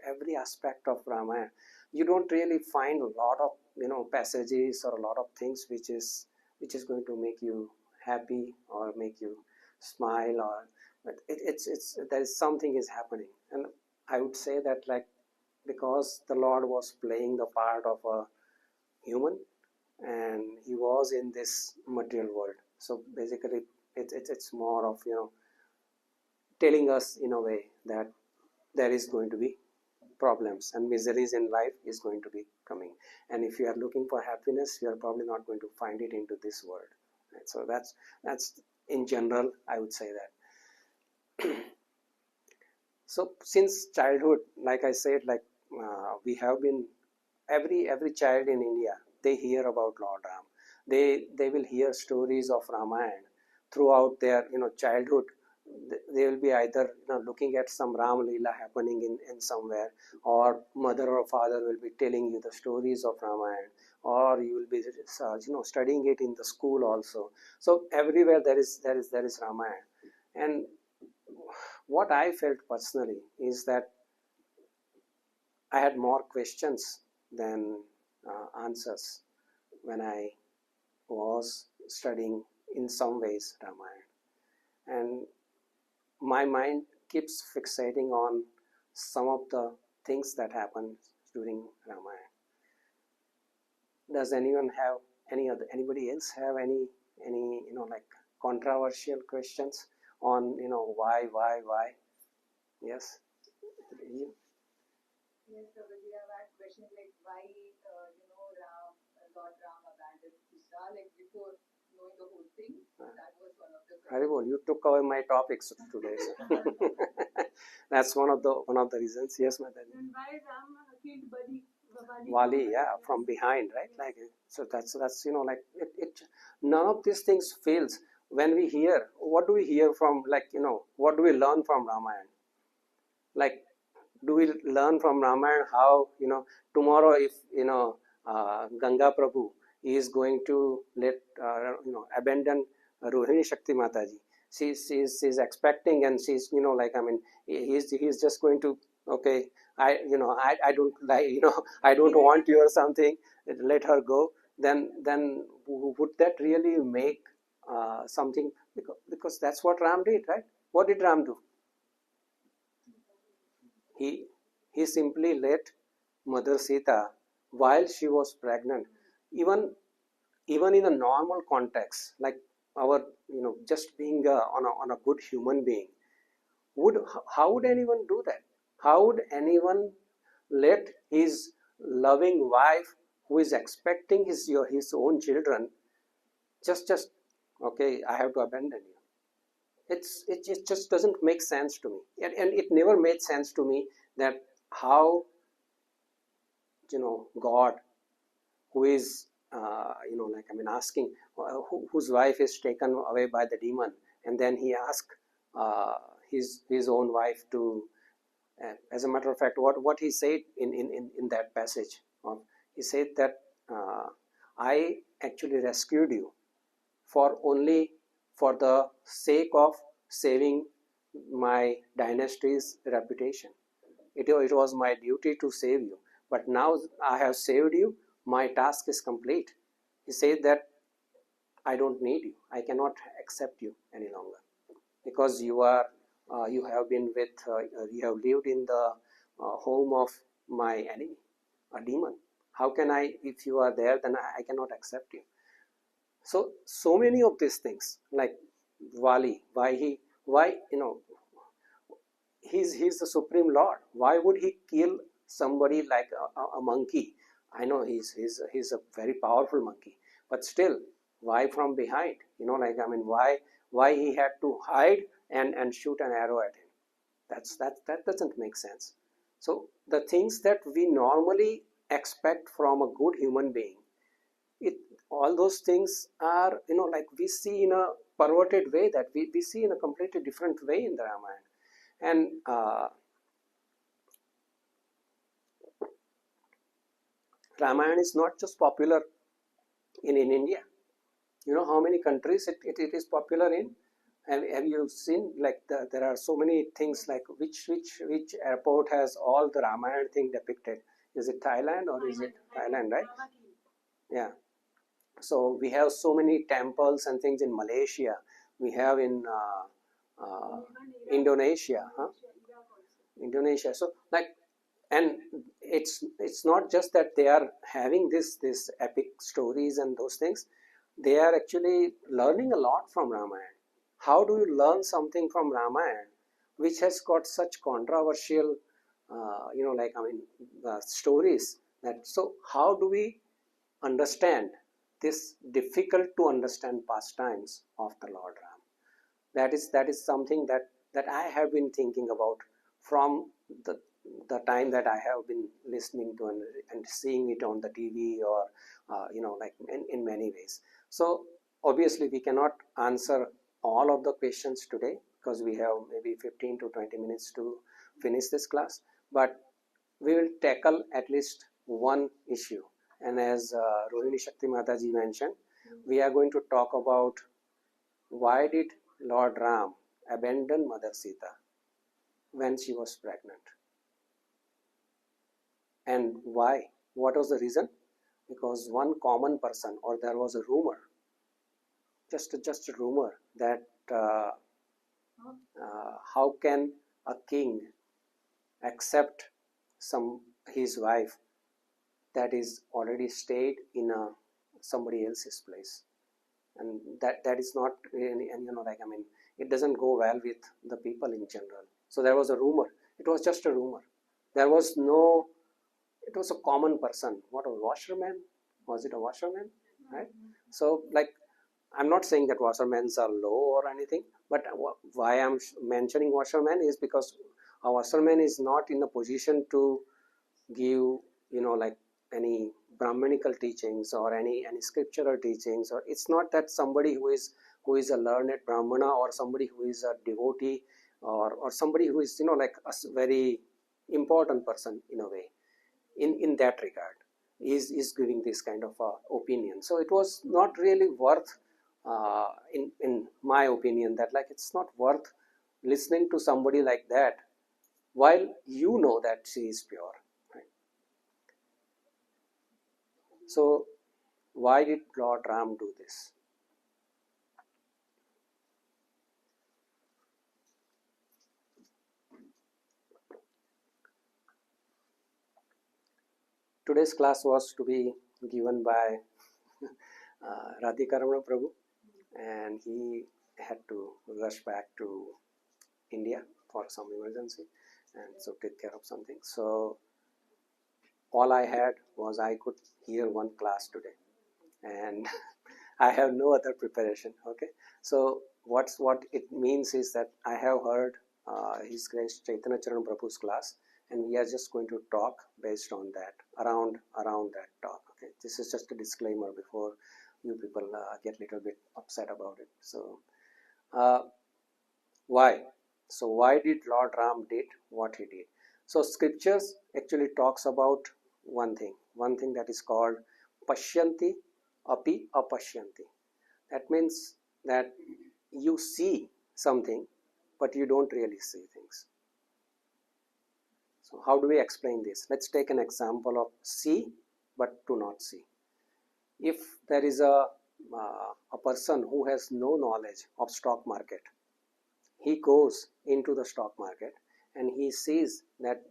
every aspect of Ramayana, you don't really find a lot of passages or a lot of things which is going to make you happy or make you smile, or but it's there is something is happening. And I would say that, like, because the Lord was playing the part of a human, and he was in this material world. So basically it's more of telling us in a way that there is going to be problems and miseries in life is going to be coming, and if you are looking for happiness, you are probably not going to find it into this world, right? So that's in general, I would say that. So since childhood, like I said, like we have been, every child in India, they hear about Lord Ram. They will hear stories of Ramayana throughout their childhood. They will be either looking at some Ram Leela happening in somewhere, or mother or father will be telling you the stories of Ramayana, or you will be studying it in the school also. So everywhere there is Ramayana. And what I felt personally is that I had more questions than answers when I was studying in some ways Ramayana. And my mind keeps fixating on some of the things that happen during Ramayana. Does anybody else have any like controversial questions on why? Yes. Yes, Prabhuji, I've had questions like why, Lord Ram abandoned Sita, like before knowing the whole thing. That was one of the questions. Haribol, you took away my topics today. That's one of the reasons. Yes, Madam. And why Ram killed Wali, yeah, from behind, right? Like, so that's like it. None of these things fails when we hear. What do we hear from, like, what do we learn from Ramayana? Like, do we learn from Ramayana how tomorrow if Ganga Prabhu is going to let abandon Rohini Shakti Mataji? She's expecting, and she's like, I mean, he's just going to, okay, I don't like, I don't want you or something, let her go. Then would that really make something? Because that's what Ram did, right? What did Ram do? He simply let Mother Sita, while she was pregnant, even in a normal context, like our just being on a good human being, how would anyone do that? How would anyone let his loving wife, who is expecting his own children, just okay, I have to abandon you? It just doesn't make sense to me, and it never made sense to me that how God, who is like, I mean, asking whose wife is taken away by the demon, and then he asked his own wife to. As a matter of fact, what he said in that passage, he said that I actually rescued you for only for the sake of saving my dynasty's reputation. It was my duty to save you, but now I have saved you, my task is complete. He said that I don't need you, I cannot accept you any longer, because you have been with you have lived in the home of my enemy, a demon. How can I, if you are there, then I cannot accept you. So many of these things, like Vali, why he's the supreme lord. Why would he kill somebody like a monkey? I know he's a very powerful monkey, but still, why from behind? Like, I mean, why he had to hide and shoot an arrow at him? That doesn't make sense. So the things that we normally expect from a good human being, it all those things are, like, we see in a perverted way, that we see in a completely different way in the Ramayana. And Ramayana is not just popular in India. You know how many countries it is popular in? Have you seen, like, there are so many things, like which airport has all the Ramayana thing depicted? Is it Thailand, or is it Thailand, right? Yeah. So we have so many temples and things in Malaysia. We have in Indonesia, huh? Indonesia. So, like, and it's not just that they are having this epic stories and those things. They are actually learning a lot from Ramayana. How do you learn something from Ramayana which has got such controversial like, I mean, stories? That, so how do we understand this difficult to understand pastimes of the Lord Ram? That is something that I have been thinking about from the time that I have been listening to and seeing it on the TV, or like, in many ways. So obviously we cannot answer all of the questions today, because we have maybe 15 to 20 minutes to finish this class, but we will tackle at least one issue. And as Rohini Shakti Mataji mentioned, we are going to talk about why did Lord Ram abandon Mother Sita when she was pregnant, and why? What was the reason? Because one common person, or there was a rumor, just a rumor, that how can a king accept his wife that is already stayed in somebody else's place? And that is not really, and like, I mean, it doesn't go well with the people in general. So there was a rumor. It was just a rumor. There was no, it was a common person. What, a washerman? Was it a washerman? Right? So, like, I'm not saying that washermen are low or anything, but why I'm mentioning washerman is because a washerman is not in a position to give, like, any Brahmanical teachings or any scriptural teachings, or it's not that somebody who is a learned Brahmana, or somebody who is a devotee, or somebody who is, like, a very important person in a way, in that regard, is giving this kind of opinion. So it was not really worth, in my opinion, that, like, it's not worth listening to somebody like that while you know that she is pure. So why did Lord Ram do this? Today's class was to be given by Radhikaramana Prabhu, and he had to rush back to India for some emergency, and so take care of something. So all I had was, I could hear one class today, and I have no other preparation. Okay, so what it means is that I have heard His Grace Chaitanya Charan Prabhu's class, and we are just going to talk based on that, around that talk. Okay, this is just a disclaimer before you people get a little bit upset about it. So why? So why did Lord Ram did what he did? So scriptures actually talks about one thing that is called pashyanti api apashyanti. That means that you see something, but you don't really see things. So how do we explain this? Let's take an example of see but do not see. If there is a person who has no knowledge of stock market, he goes into the stock market and he sees that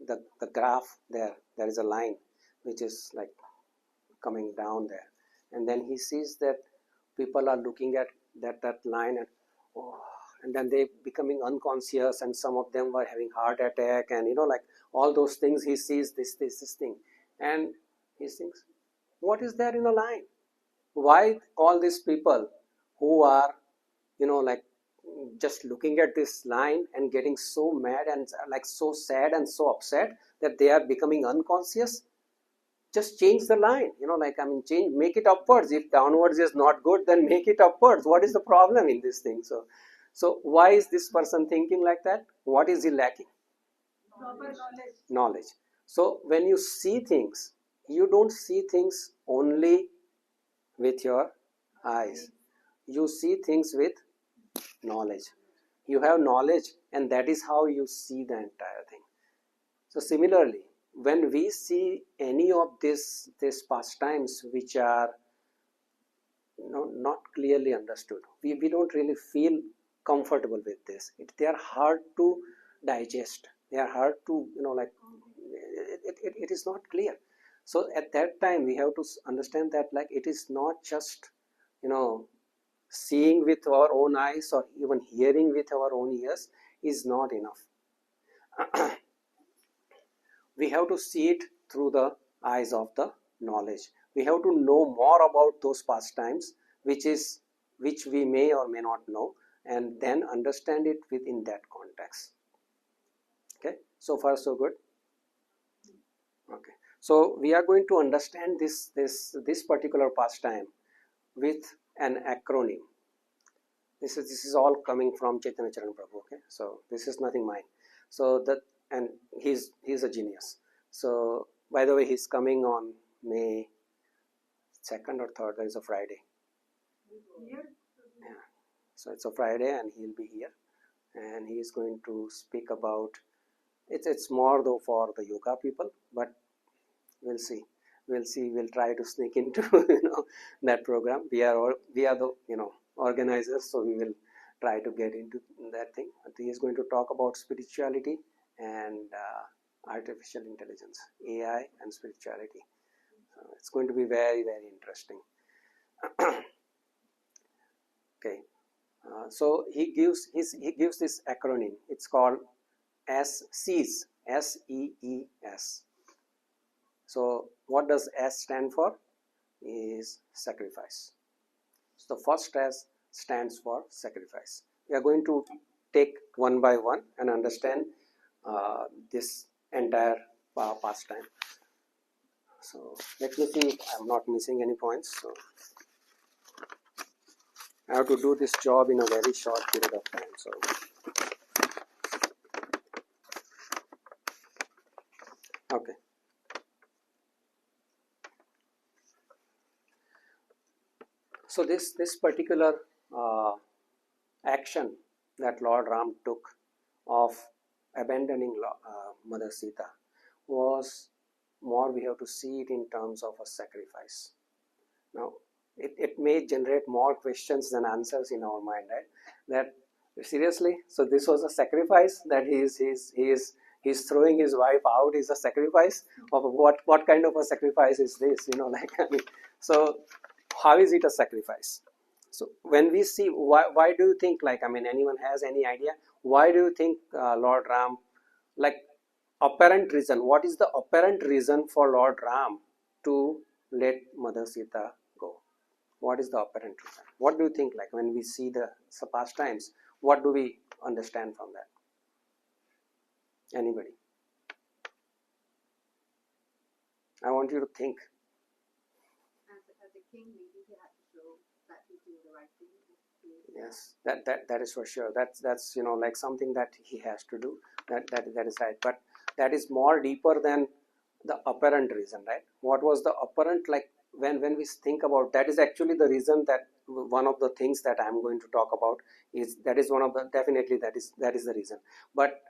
the graph there is a line which is like coming down there, and then he sees that people are looking at that line and and then they becoming unconscious, and some of them were having heart attack, and like all those things. He sees this thing, and he thinks, what is there in the line? Why all these people who are like just looking at this line and getting so mad and like so sad and so upset that they are becoming unconscious? Just change the line, change, make it upwards. If downwards is not good, then make it upwards. What is the problem in this thing? So why is this person thinking like that? What is he lacking? Knowledge. So when you see things, you don't see things only with your eyes. You see things with knowledge. You have knowledge, and that is how you see the entire thing. So similarly, when we see any of these pastimes which are not clearly understood, we don't really feel comfortable with this. They are hard to digest. They are hard to it is not clear. So at that time we have to understand that like it is not just seeing with our own eyes or even hearing with our own ears is not enough. We have to see it through the eyes of the knowledge. We have to know more about those pastimes which we may or may not know, and then understand it within that context. Okay, so far so good. Okay, so we are going to understand this particular pastime with an acronym. This is all coming from Chaitanya Charan Prabhu. Okay, so this is nothing mine. So that, and he's a genius. So by the way, he's coming on May 2nd or 3rd. That is a Friday. Yeah. So it's a Friday, and he'll be here, and he is going to speak about. It's more though for the yoga people, but we'll see. We'll try to sneak into that program. We are the organizers, so we will try to get into that thing. But he is going to talk about spirituality and artificial intelligence, AI and spirituality. It's going to be very, very interesting. Okay, so he gives this acronym. It's called SEES, SEES. So what does S stand for? Is sacrifice. So the first S stands for sacrifice. We are going to take one by one and understand this entire pastime. So let me see if I'm not missing any points. So I have to do this job in a very short period of time. So okay. So this particular action that Lord Ram took of abandoning Mother Sita was more, we have to see it in terms of a sacrifice. Now it may generate more questions than answers in our mind, right? That seriously, so this was a sacrifice, that he's throwing his wife out is a sacrifice? Of what kind of a sacrifice is this? So how is it a sacrifice? So when we see, why do you think, anyone has any idea, why do you think Lord Ram, apparent reason, what is the apparent reason for Lord Ram to let Mother Sita go? What is the apparent reason? What do you think, when we see the pastimes, what do we understand from that? Anybody? I want you to think. As a king, maybe he had to show that he's doing the right thing. Yes, that is for sure. That's like something that he has to do. That is right. But that is more deeper than the apparent reason, right? What was the apparent, like when we think about that is actually the reason, that one of the things that I'm going to talk about is that is one of the, definitely that is the reason. But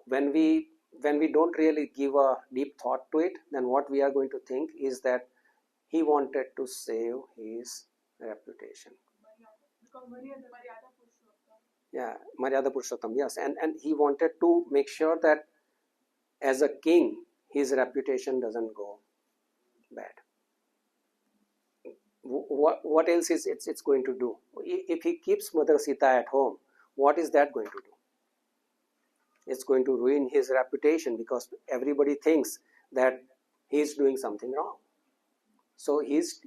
when we don't really give a deep thought to it, then what we are going to think is that he wanted to save his reputation. Yeah, Maryada Purushottam, yes, and he wanted to make sure that as a king, his reputation doesn't go bad. What else is it's going to do? If he keeps Mother Sita at home, what is that going to do? It's going to ruin his reputation, because everybody thinks that he's doing something wrong. So he's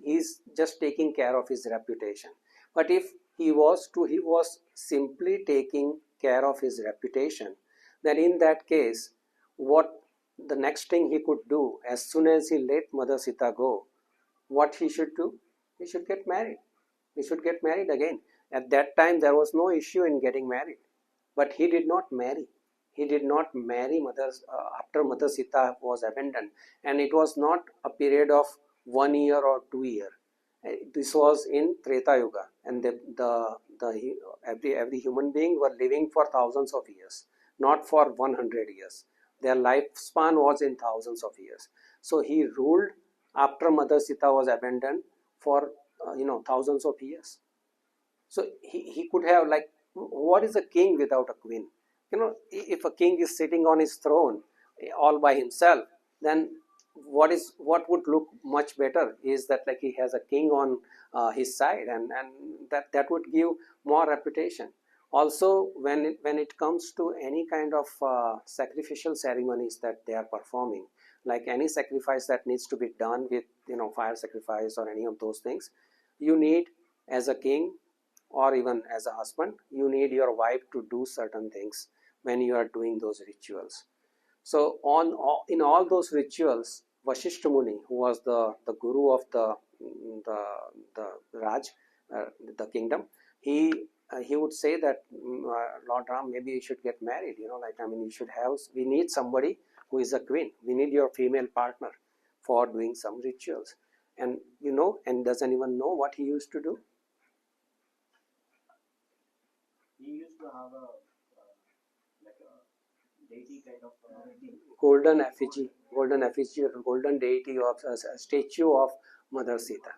just taking care of his reputation. But if he was simply taking care of his reputation, then in that case, what the next thing he could do, as soon as he let Mother Sita go, what he should do? He should get married. He should get married again. At that time, there was no issue in getting married, but he did not marry. He did not marry after Mother Sita was abandoned, and it was not a period of 1 year or 2 year. This was in Treta Yuga, and every human being were living for thousands of years, not for 100 years. Their lifespan was in thousands of years. So he ruled after Mother Sita was abandoned for thousands of years. So he could have, like, what is a king without a queen? If a king is sitting on his throne all by himself, then what would look much better is that, like, he has a king on his side, and that would give more reputation. Also, when it comes to any kind of sacrificial ceremonies that they are performing, like any sacrifice that needs to be done with fire sacrifice or any of those things, you need, as a king or even as a husband, you need your wife to do certain things when you are doing those rituals. So in all those rituals, Vashishta Muni, who was the guru of the the Raj, the kingdom, he would say that, Lord Ram, maybe you should get married. We need somebody who is a queen. We need your female partner for doing some rituals. And does anyone know what he used to do? He used to have a like a deity kind of golden effigy, or golden deity of a statue of Mother Sita.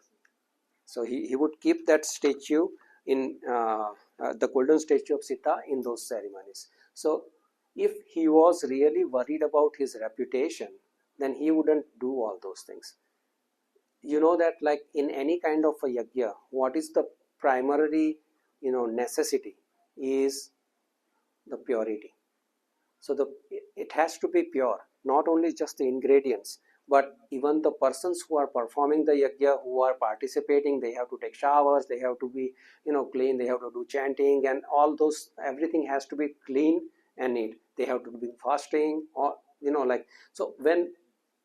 So he would keep that statue in the golden statue of Sita in those ceremonies. So if he was really worried about his reputation, then he wouldn't do all those things. That, like, in any kind of a yajna, what is the primary necessity is the purity. So it has to be pure, not only just the ingredients, but even the persons who are performing the yajna, who are participating, they have to take showers, they have to be clean, they have to do chanting, and all those, everything has to be clean and neat. They have to be fasting, or so when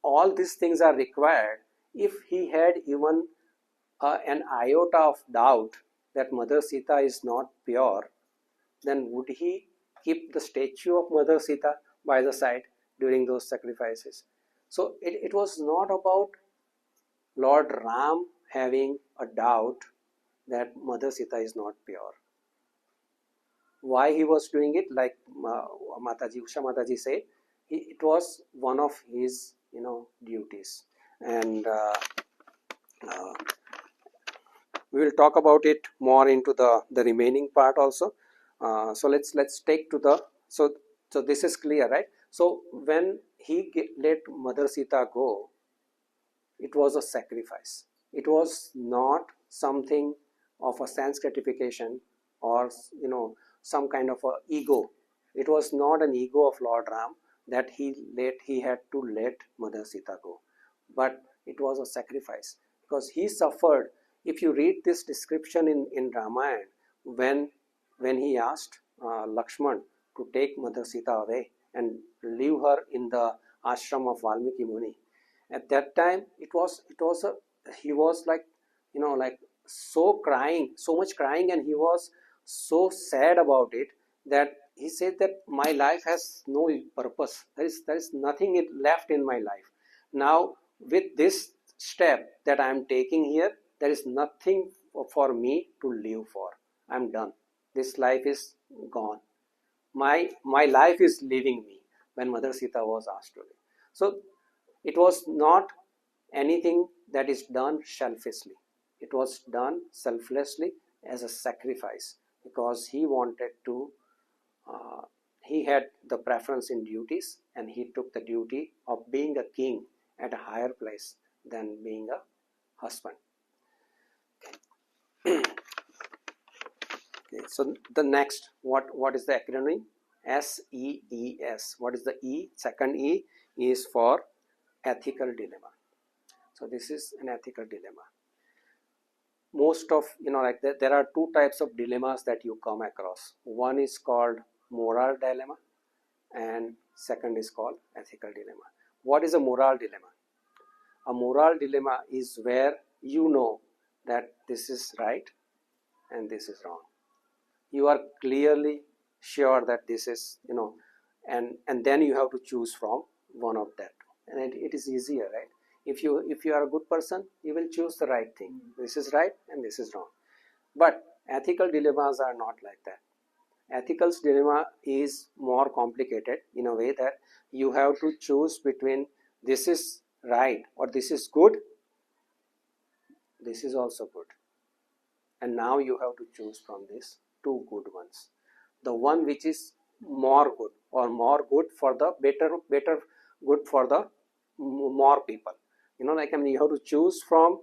all these things are required, if he had even an iota of doubt that Mother Sita is not pure, then would he keep the statue of Mother Sita by the side during those sacrifices? So it was not about Lord Ram having a doubt that Mother Sita is not pure. Why he was doing it, like Usha Mataji said, it was one of his duties. And we will talk about it more into the remaining part also. So let's take to the, so this is clear, right? So when he let Mother Sita go, it was a sacrifice. It was not something of a sense gratification or some kind of a ego. It was not an ego of Lord Ram that he had to let Mother Sita go, but it was a sacrifice, because he suffered. If you read this description in Ramayana, when he asked Lakshman to take Mother Sita away and leave her in the ashram of Valmiki Muni, at that time he was like so much crying, and he was so sad about it that he said that my life has no purpose. There is nothing left in my life. Now, with this step that I am taking here, there is nothing for me to live for. I am done. This life is gone. My life is leaving me, when Mother Sita was asked to leave. So it was not anything that is done selfishly. It was done selflessly as a sacrifice, because he wanted to, he had the preference in duties, and he took the duty of being a king at a higher place than being a husband. Okay, so the next, what is the acronym? SEES. What is the E? Second E is for ethical dilemma. So this is an ethical dilemma. Most of, like there are two types of dilemmas that you come across. One is called moral dilemma, and second is called ethical dilemma. What is a moral dilemma? A moral dilemma is where you know that this is right and this is wrong. You are clearly sure that this is, and then you have to choose from one of that, and it is easier, right? If you are a good person, you will choose the right thing. This is right and this is wrong. But ethical dilemmas are not like that. Ethical dilemma is more complicated in a way that you have to choose between this is right or this is good, this is also good, and now you have to choose from these two good ones. The one which is more good, or more good for the better good for the more people. You have to choose from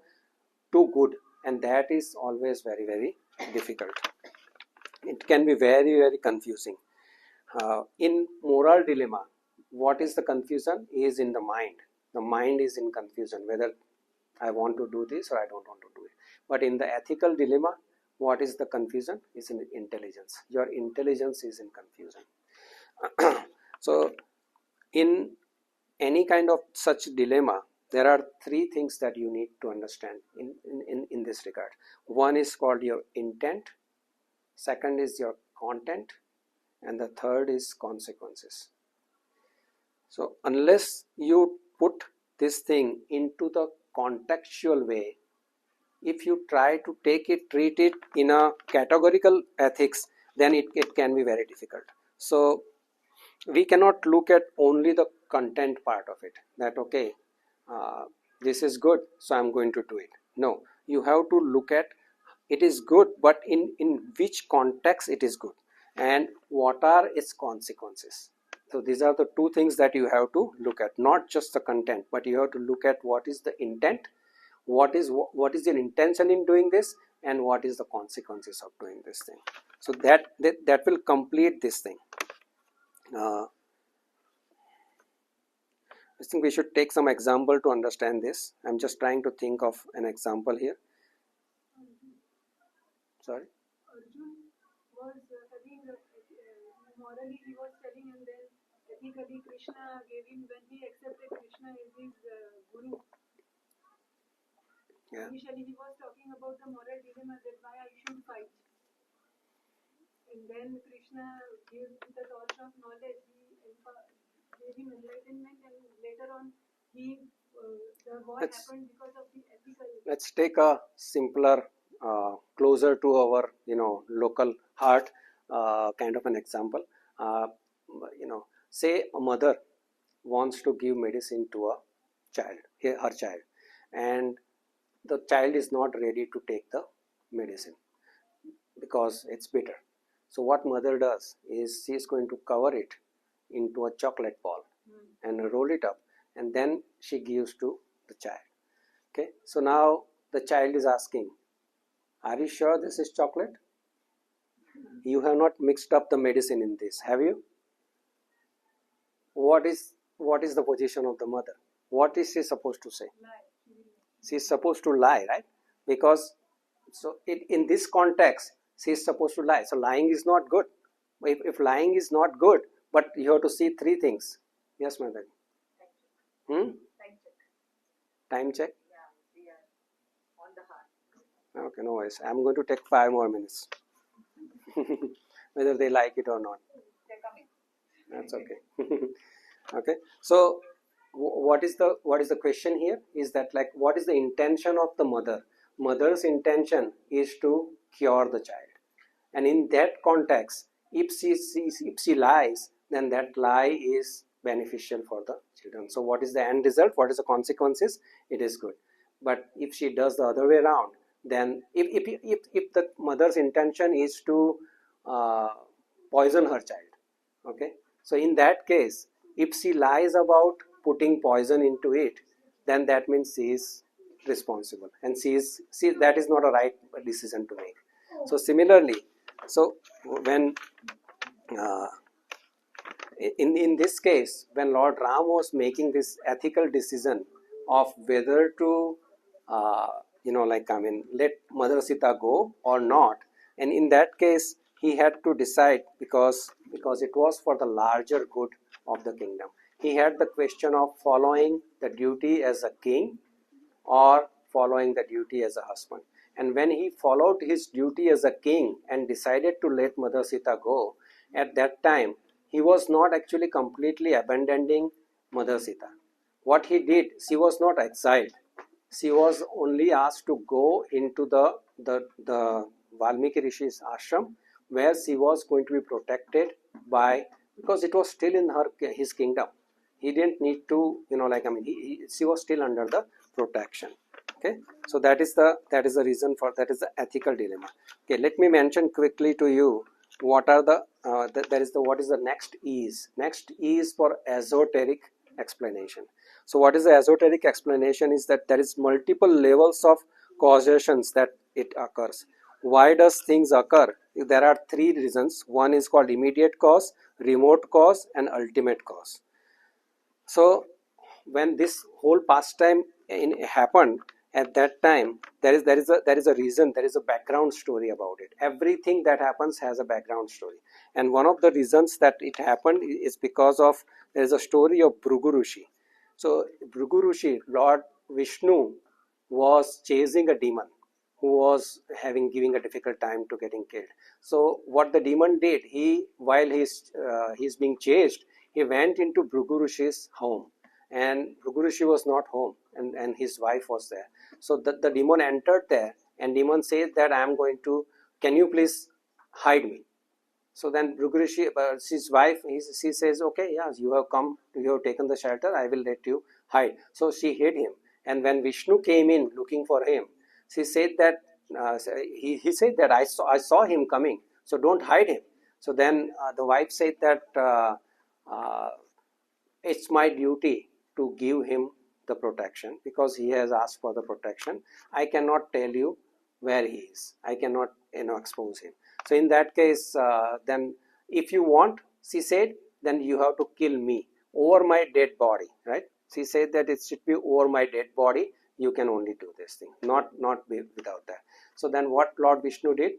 two good, and that is always very, very difficult. It can be very, very confusing. In moral dilemma, what is the confusion is in the mind. The mind is in confusion whether I want to do this or I don't want to do it. But in the ethical dilemma, what is the confusion? Is in intelligence. Your intelligence is in confusion. So in any kind of such dilemma, there are three things that you need to understand in this regard. One is called your intent, second is your content, and the third is consequences. So unless you put this thing into the contextual way, if you try to treat it in a categorical ethics, then it can be very difficult. So we cannot look at only the content part of it, that okay, this is good, so I'm going to do it. No, you have to look at it is good, but in which context it is good, and what are its consequences. So these are the two things that you have to look at, not just the content, but you have to look at what is the intent, what is your intention in doing this, and what is the consequences of doing this thing. So that will complete this thing. I think we should take some example to understand this. I'm just trying to think of an example here. Sorry. Arjun was having morally he was telling, and then ethically Krishna gave him, when he accepted Krishna as his guru. Yeah. Initially he was talking about the moral dilemma, that why I should fight. And then Krishna gave the torch of knowledge, he gave him enlightenment, and later on the war happened because of the ethical. Let's take a simpler, closer to our local heart kind of an example. Say a mother wants to give medicine to a child, her child, and the child is not ready to take the medicine because it's bitter. So what mother does is she is going to cover it into a chocolate ball and roll it up, and then she gives to the child. Okay, so now the child is asking, are you sure this is chocolate? You have not mixed up the medicine in this, have you? What is the position of the mother? What is she supposed to say? She is supposed to lie, right? Because in this context, she is supposed to lie. So lying is not good. If lying is not good, but you have to see three things. Yes, mother. Time check. Okay, no worries. I'm going to take 5 more minutes. Whether they like it or not. They're coming. That's okay. Okay. So what is the question here is that, like, what is the intention of the mother? Mother's intention is to cure the child, and in that context, if she lies, then that lie is beneficial for the children. So what is the end result? What is the consequences? It is good. But if she does the other way around, then if the mother's intention is to uh, poison her child, okay, so in that case, if she lies about putting poison into it, then that means she is responsible, and she that is not a right decision to make. So similarly, so when uh, in this case, when Lord Ram was making this ethical decision of whether to let Mother Sita go or not, and in that case he had to decide, because it was for the larger good of the kingdom. He had the question of following the duty as a king or following the duty as a husband. And when he followed his duty as a king and decided to let Mother Sita go, at that time he was not actually completely abandoning Mother Sita. What he did, she was not exiled. She was only asked to go into the Valmiki Rishi's ashram, where she was going to be protected by, because it was still in his kingdom. He didn't need to, she was still under the protection. Okay, so that is the reason for that is the ethical dilemma. Okay, let me mention quickly to you what are what is the next ease. Next is for esoteric explanation. So what is the esoteric explanation is that there is multiple levels of causations that it occurs. Why does things occur? There are 3 reasons. One is called immediate cause, remote cause, and ultimate cause. So when this whole pastime happened, at that time there is a reason, there is a background story about it. Everything that happens has a background story, and one of the reasons that it happened is because of, there is a story of Bhrigu Rishi. So Bhrigu Rishi, Lord Vishnu was chasing a demon who was giving a difficult time to getting killed. So what the demon did, while he's being chased, he went into Bhrigu Rishi's home, and Bhrigu Rishi was not home, and his wife was there. So the demon entered there, and demon said that can you please hide me? So then Bhrigu Rishi, his wife, she says, okay, yes, you have taken the shelter, I will let you hide. So she hid him, and when Vishnu came in looking for him, she said that he said that I saw him coming, so don't hide him. So then the wife said that uh, it's my duty to give him the protection, because he has asked for the protection. I cannot tell you where he is. I cannot expose him. So in that case, then if you want, she said, then you have to kill me over my dead body, right? She said that it should be over my dead body. You can only do this thing, not without that. So then what Lord Vishnu did,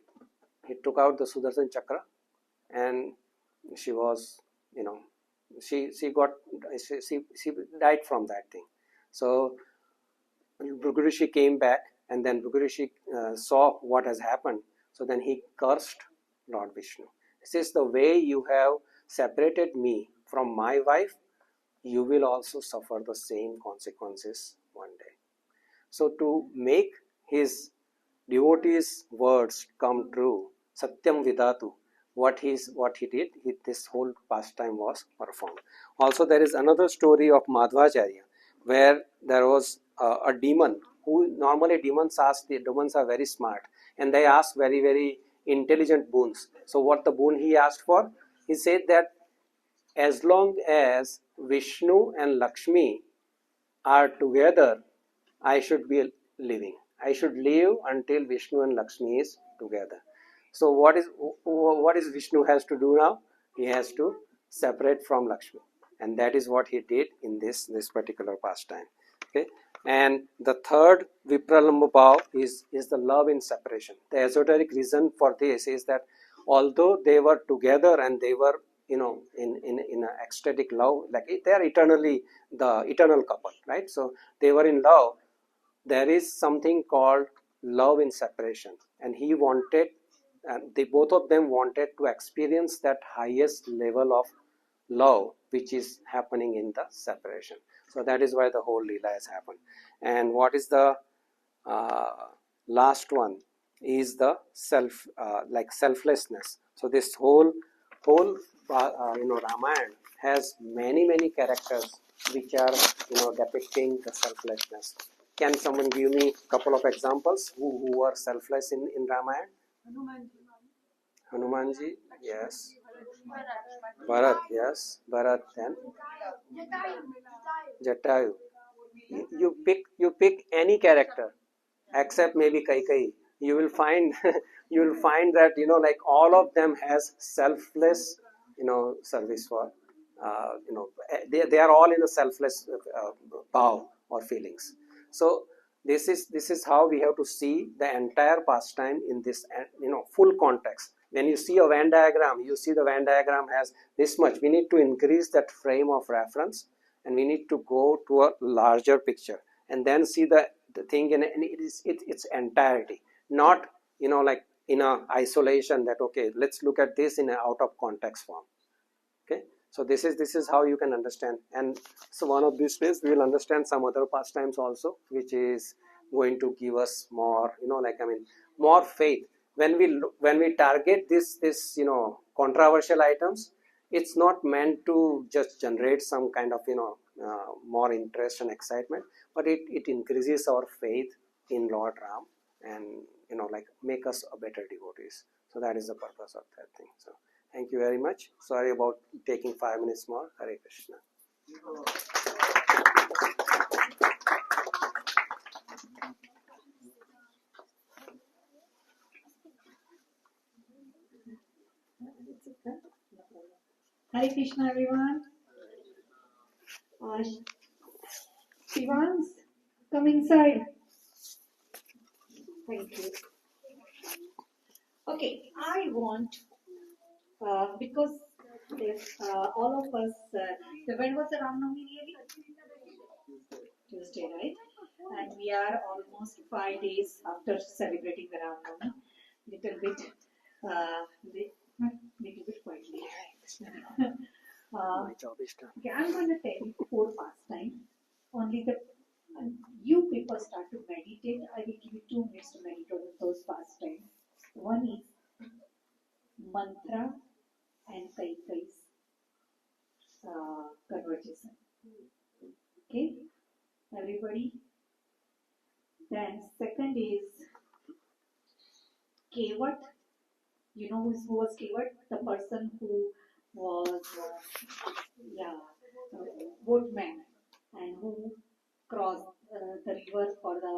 he took out the Sudarshan Chakra, and she was, she got she died from that thing. So Bhrigu Rishi came back, and then Bhrigu Rishi saw what has happened. So then he cursed Lord Vishnu. He says, the way you have separated me from my wife, you will also suffer the same consequences one day. So to make his devotees' words come true, Satyam Vidatu, what he did, this whole pastime was performed. Also, there is another story of Madhvacharya, where there was a demon, who normally demons are very smart, and they ask very, very intelligent boons. So what the boon he asked for? He said that as long as Vishnu and Lakshmi are together, I should be living. I should live until Vishnu and Lakshmi is together. So what is Vishnu has to do now? He has to separate from Lakshmi, and that is what he did in this particular pastime. Okay, and the third Vipralamba Bhav is the love in separation. The esoteric reason for this is that although they were together and they were in an ecstatic love, like they are eternally the eternal couple, right? So they were in love. There is something called love in separation, and he wanted, and they both of them wanted to experience that highest level of love which is happening in the separation. So that is why the whole Leela has happened. And what is the uh, last one is the like selflessness. So this whole Ramayana has many characters which are depicting the selflessness. Can someone give me a couple of examples who are selfless in Ramayana? Hanumanji, yes. Bharat, yes. Bharat, then Jatayu. You pick any character except maybe Kaikai. You will find you will find that like all of them has selfless service for they are all in a selfless bow or feelings. So this is how we have to see the entire pastime in this full context. When you see a Venn diagram, you see the Venn diagram has this much. We need to increase that frame of reference, and we need to go to a larger picture and then see the thing in its entirety, not like in a isolation that okay, let's look at this in an out of context form. Okay, so this is how you can understand. And so one of these days we will understand some other pastimes also, which is going to give us more more faith. When we target this controversial items, it's not meant to just generate some kind of more interest and excitement, but it increases our faith in Lord Ram, and like make us a better devotees. So that is the purpose of that thing. So thank you very much. Sorry about taking 5 minutes more. Hare Krishna. Hare Krishna, everyone. Shivans, come inside. Thank you. Okay, I want, because all of us, when was the Ram Navami really? Tuesday, right? And we are almost 5 days after celebrating the Ram Navami. Little bit quietly. Okay, I'm going to tell you 4 pastimes. Only you people start to meditate. I will give you 2 minutes to meditate on those pastimes. One is mantra and Kaikai's conversation. Okay, everybody. Then second is Kevat. You know who was Kevat? The person who was boatman and who crossed the river for the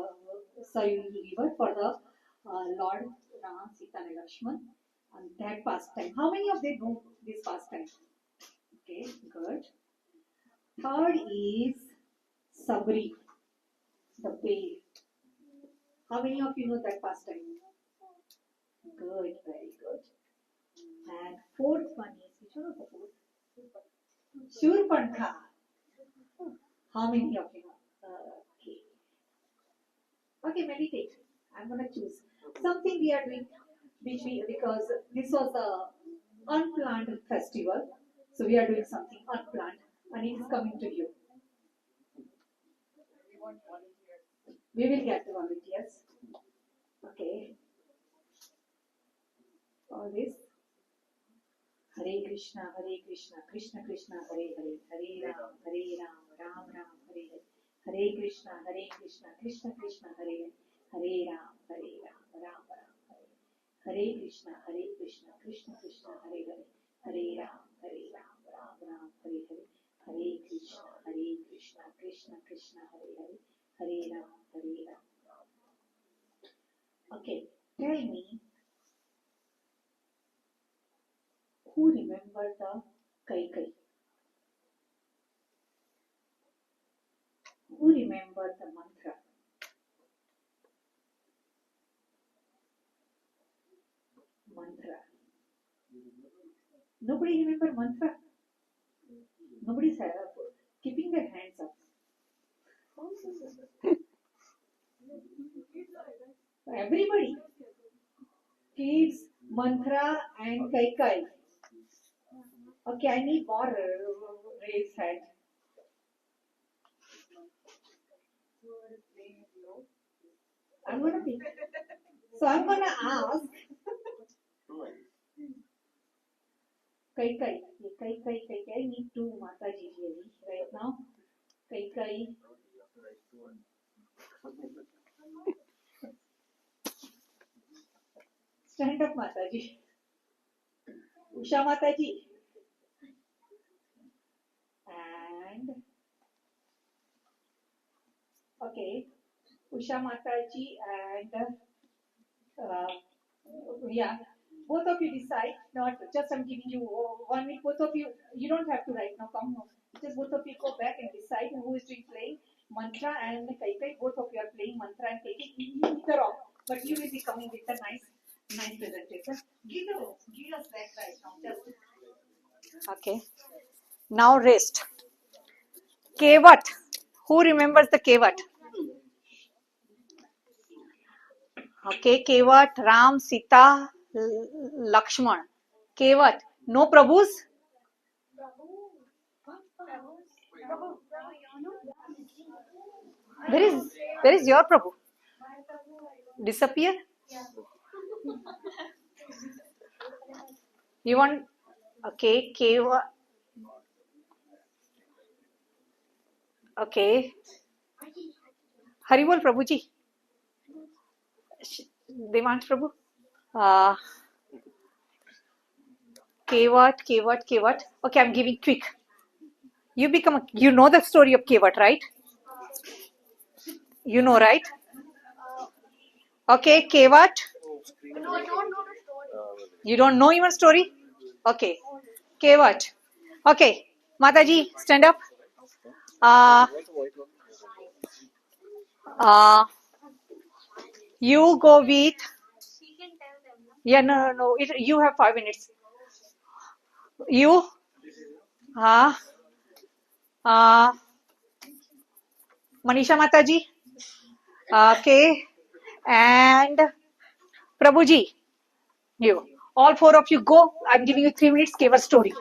Sayul river for the Lord Ram, Sita and Lakshman, and that pastime. How many of them know this pastime? Okay, good. Third is Sabri, the babe. How many of you know that pastime? Good, very good. And fourth one is, which one was the fourth? Shurpankha. How many of you know? Okay, meditate. I'm gonna choose something we are doing, because this was a unplanned festival, so we are doing something unplanned, and it is coming to you. We will get the volunteers. Okay. All this. Hare Krishna, Krishna Krishna, Hare Hare, Hare Ram, Ram Ram, Hare Hare. Hare Krishna, Krishna Krishna, Hare Hare, Hare Ram, Ram Ram, Hare Hare. Hare Krishna, Krishna Krishna, Hare Hare, Hare Ram, Ram Ram, Hare Hare. Hare Krishna, Krishna Krishna, Hare Hare, Hare Ram. Okay, tell me, who remembered the Kaikai? Who remembered the mantra? Nobody remember mantra? Nobody's keeping their hands up. Everybody. Kids, Mantra and Kaikai. Okay, I need more raised hand. I'm gonna be. So I'm gonna ask Kaikai. Kaikai. I need two Mataji really right now. Kaikai. Stand up, Mataji. Usha Mataji. And okay, Usha Mataji and yeah, both of you decide. Not just I'm giving you 1 minute. Both of you, you don't have to right now. Come on, just both of you go back and decide who is doing playing mantra and Kaikai. Both of you are playing mantra and Kaikai. Either of, but you will be coming with a nice presentation. Give us that right now. Just Okay. Now rest. Kevat. Who remembers the Kevat? Okay, Kevat, Ram, Sita, Lakshman. Kevat. No Prabhus? Where is your Prabhu? Disappear? You want, okay, Kevat. Okay. Haribol Prabhu ji. Devansh Prabhu. Kevat. Okay, I'm giving quick. You know the story of Kevat, right? You know, right? Okay, Kevat. No, I don't know the story. You don't know even story? Okay. Kevat. Okay. Mataji, stand up. You go with. She can tell them. Yeah, no. You have 5 minutes. You. Manisha Mataji. Okay. And Prabhuji. You. All 4 of you go. I'm giving you 3 minutes. Give a story.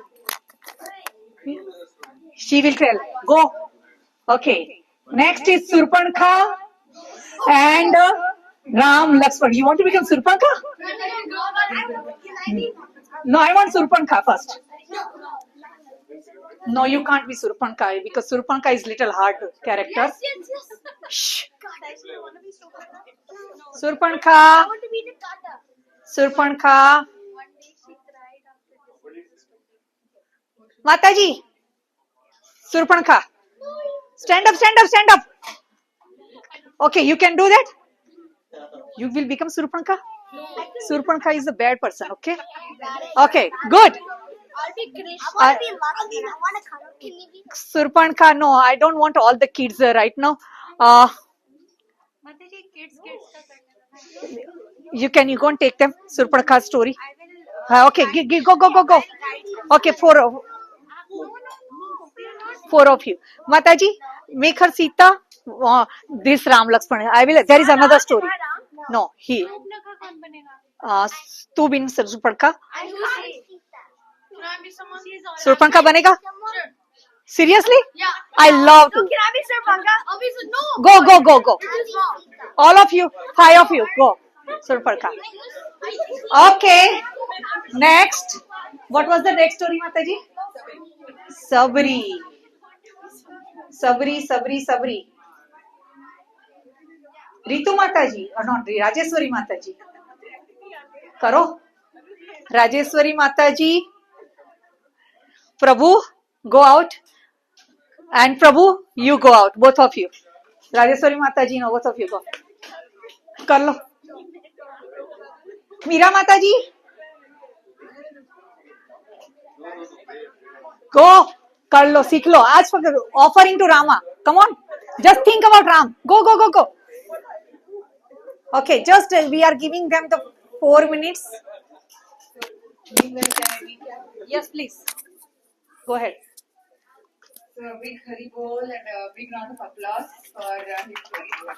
She will tell. Go. Okay. Next is Surpankha and Ram Lakshman. You want to become Surpankha? No, I want Surpankha first. No, you can't be Surpankha because Surpankha is little hard character. Yes. Shh. God, I still want to be so I Surpankha. want to be the Tata. Surpankha. One day she cried after this. Mataji. Surpankha. Stand up. Okay, you can do that. You will become Surpankha. Surpankha is a bad person, okay? Okay, good. I'll be Krishna. I want to be Lakshman. I want to color. Can you be? Surpankha, no, I don't want all the kids right now. Mataji, kids. You go and take them. Surpankha story. Okay, go. Okay, four of you. Mataji, make her Sita. This Ram Lakshman. There is another story. No, he. Tu bin Surpankha. Surpankha banega? Seriously? Yeah. I love to. Can I be Surpankha? No. Go. All of you, 5 of you, go. Surpankha. Okay. Next. What was the next story, Mataji? Sabri. Ritu Mataji, or not Rajeshwari Mataji. Karo. Rajeshwari Mataji. Prabhu, go out. And Prabhu, you go out. Both of you. Rajeshwari Mataji, no, both of you go. Kar lo. Meera Mataji. Go. Kar lo, seek lo. Aaj offering to Rama. Come on. Just think about Ram. Go. Okay, just we are giving them the 4 minutes. Yes, please. Go ahead. So a big Hari Bol and a big round of applause for his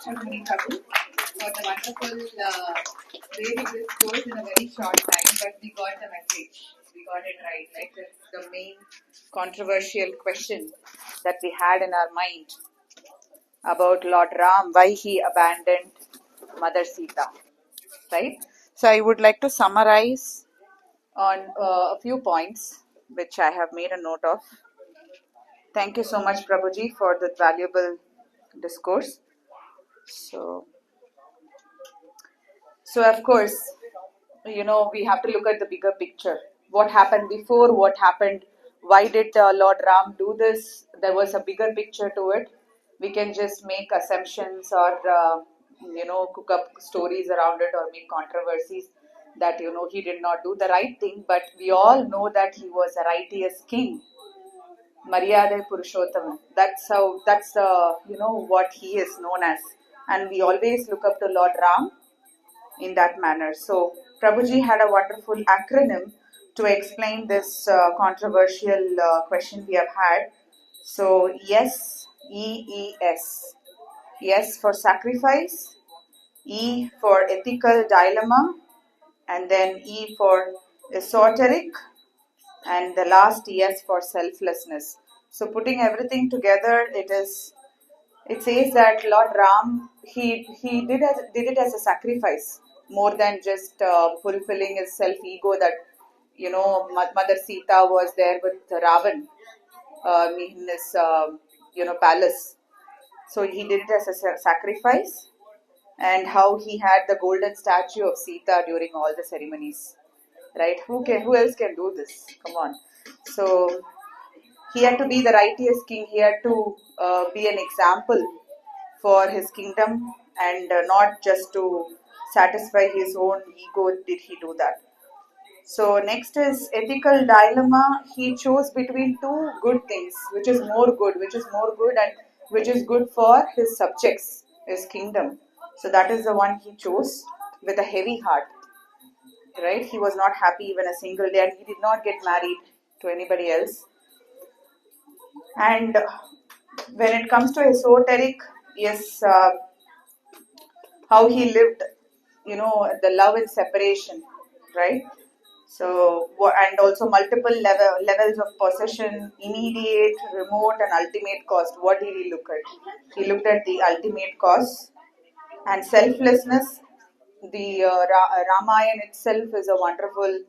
Shakmani Prabhu for the wonderful way he discoursed in a very short time, but we got the message. We got it right. Like the main controversial question that we had in our mind about Lord Ram, why he abandoned Mother Sita, right? So I would like to summarize on a few points which I have made a note of. Thank you so much, Prabhuji, for the valuable discourse. So of course, we have to look at the bigger picture. What happened before? What happened? Why did Lord Ram do this? There was a bigger picture to it. We can just make assumptions or cook up stories around it or make controversies that he did not do the right thing. But we all know that he was a righteous king. Maryada Purushottam. That's what he is known as. And we always look up to Lord Ram in that manner. So Prabhuji had a wonderful acronym to explain this controversial question we have had. So yes, EES. Yes for sacrifice, E for ethical dilemma, and then E for esoteric, and the last yes for selflessness. So putting everything together, it says that Lord Ram he did it as a sacrifice more than just fulfilling his self ego that Mother Sita was there with Ravan in his palace. So he did it as a sacrifice, and how he had the golden statue of Sita during all the ceremonies. Right? Who else can do this? Come on. So he had to be the righteous king. He had to be an example for his kingdom, and not just to satisfy his own ego did he do that. So next is ethical dilemma. He chose between two good things, which is more good, and which is good for his subjects, his kingdom. So that is the one he chose with a heavy heart. Right? He was not happy even a single day, and he did not get married to anybody else. And when it comes to esoteric, yes, how he lived, the love and separation, right? So, and also multiple levels of possession, immediate, remote, and ultimate cost. What did he look at? He looked at the ultimate cost and selflessness. The Ramayana itself is a wonderful,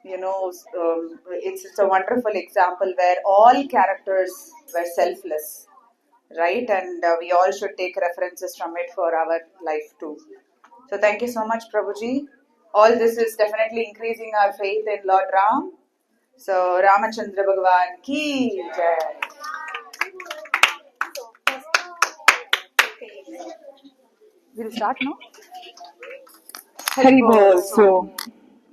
it's a wonderful example where all characters were selfless, right? And we all should take references from it for our life too. So thank you so much, Prabhuji. All this is definitely increasing our faith in Lord Ram. So Ramachandra Bhagavan ki jai. We'll start now. Haribol. So,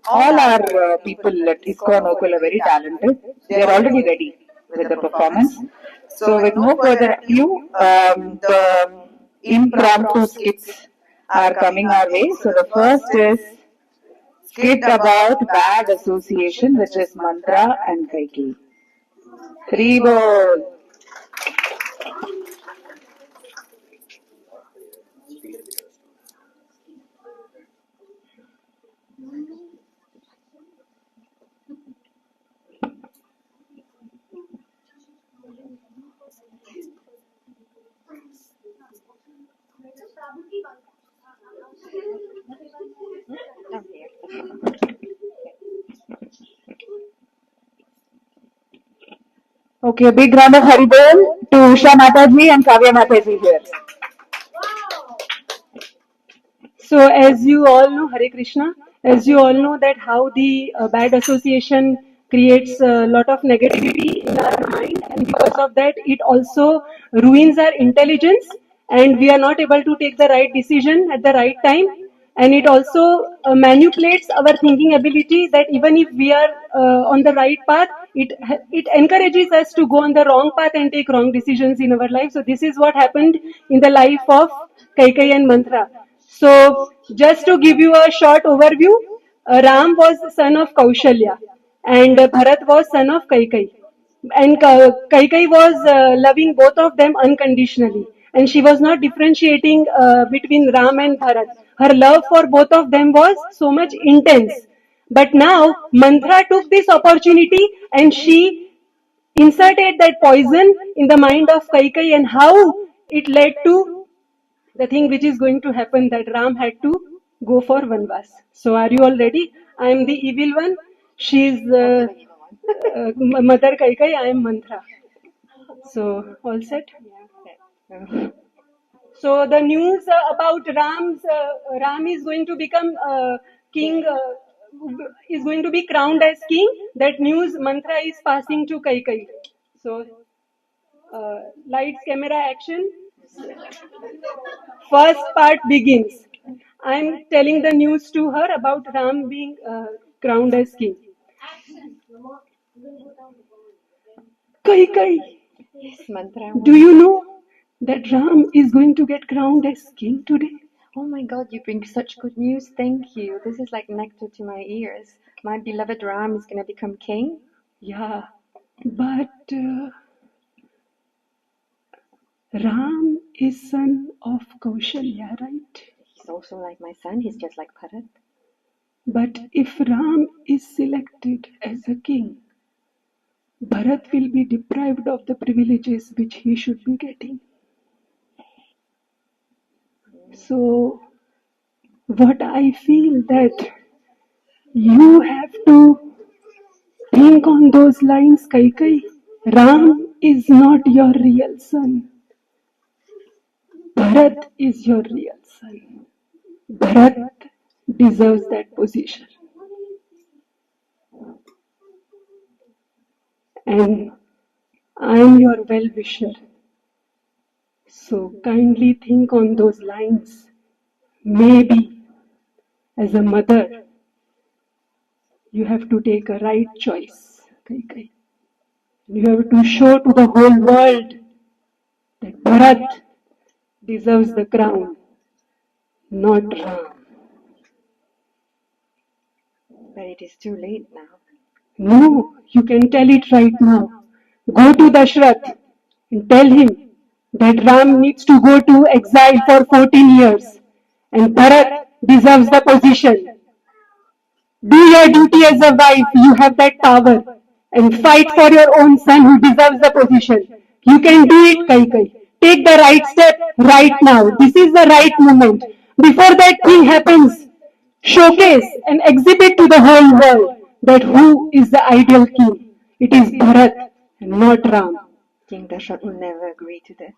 all our people at ISKCON Okul are very talented. They are already ready with the performance. So, with no further ado, the impromptu skits are coming our way. So, the first is skit about bad association, which is mantra and kaiki. Haribol. Okay, a big round of Haribol to Usha Mataji and Kavya Mataji here. So, as you all know, Hare Krishna, as you all know that how the bad association creates a lot of negativity in our mind, and because of that, it also ruins our intelligence, and we are not able to take the right decision at the right time, and it also manipulates our thinking ability. That even if we are on the right path, it encourages us to go on the wrong path and take wrong decisions in our life. So this is what happened in the life of Kaikai and Mantra. So, just to give you a short overview, Ram was the son of Kaushalya and Bharat was son of Kaikai. and Kaikai was loving both of them unconditionally, and she was not differentiating between Ram and Bharat. Her love for both of them was so much intense. But now Mantra took this opportunity and she inserted that poison in the mind of Kaikai, and how it led to the thing which is going to happen, that Ram had to go for Vanvas. So, are you all ready? I am the evil one. She is Mother Kaikai. I am Mantra. So, all set? So, the news about Ram is going to become king, is going to be crowned as king. That news Mantra is passing to Kaikai. So, lights, camera, action. First part begins. I'm telling the news to her about Ram being crowned as king. Kai Kai, Yes, Mantra. do you know that Ram is going to get crowned as king today? Oh my God, you bring such good news. Thank you. This is like nectar to my ears. My beloved Ram is going to become king. Yeah, but Ram is son of Kaushalya, right? He's also like my son. He's just like Bharat. But if Ram is selected as a king, Bharat will be deprived of the privileges which he should be getting. So, what I feel that you have to think on those lines, Kaikai. Ram is not your real son. Bharat is your real son. Bharat deserves that position. And I am your well-wisher. So kindly think on those lines. Maybe as a mother, you have to take a right choice, Kaikai. You have to show to the whole world that Bharat deserves the crown, not Ram. But it is too late now. No, you can tell it right now. Go to Dashrath and tell him that Ram needs to go to exile for 14 years and Bharat deserves the position. Do your duty as a wife, you have that power, and fight for your own son who deserves the position. You can do it, Kaikai. Take the right step right now. This is the right moment. Before that thing happens, showcase and exhibit to the whole world that who is the ideal king. It is Bharat and not Ram. King Dashrath will never agree to this.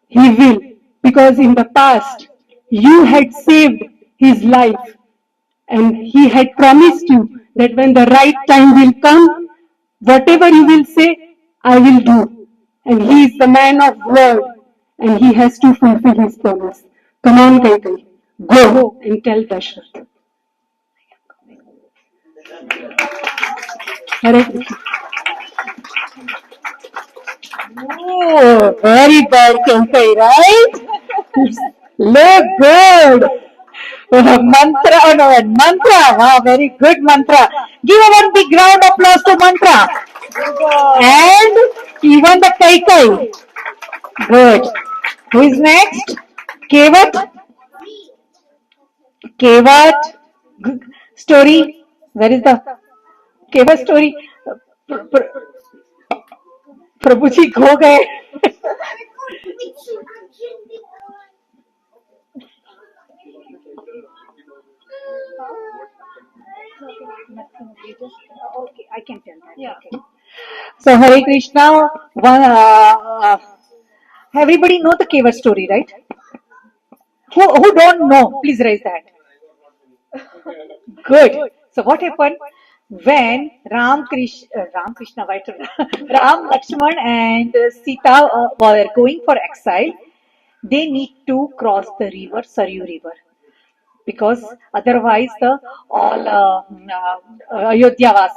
He will, because in the past you had saved his life and he had promised you that when the right time will come, whatever you will say, I will do. And he is the man of word and he has to fulfill his promise. Come on, Kaikai, go and tell Dashrath. Hare Krishna. Oh, very good, Kinkai, right? Look good. Mantra, oh no, mantra. Wow, very good mantra. Give a one big round of applause to mantra. And even the Kai Kai. Good. Who is next? Kevat. Kevat. Story. Where is the Kevat story? प्रभु जी खो गए Okay, I can tell that. Yeah. Okay. So Hare Krishna, everybody know the Keva story, right? Who don't know? Please raise that. Good. So what happened when Ram Krishna, right? Ram, Lakshman, and Sita were going for exile? They need to cross the river, Saryu River, because otherwise the all Ayodhya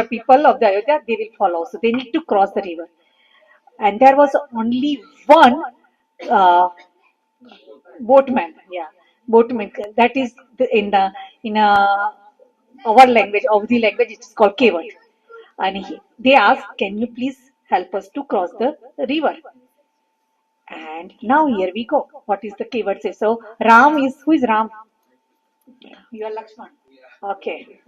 people of the Ayodhya, they will follow. So they need to cross the river, and there was only one uh, boatman. Yeah, boatman. That is in our language, of the language, it's called Kevat. And they asked, "Can you please help us to cross the river?" And now here we go. What is the keyword say? So Ram is, who is Ram? You are Lakshman. Okay.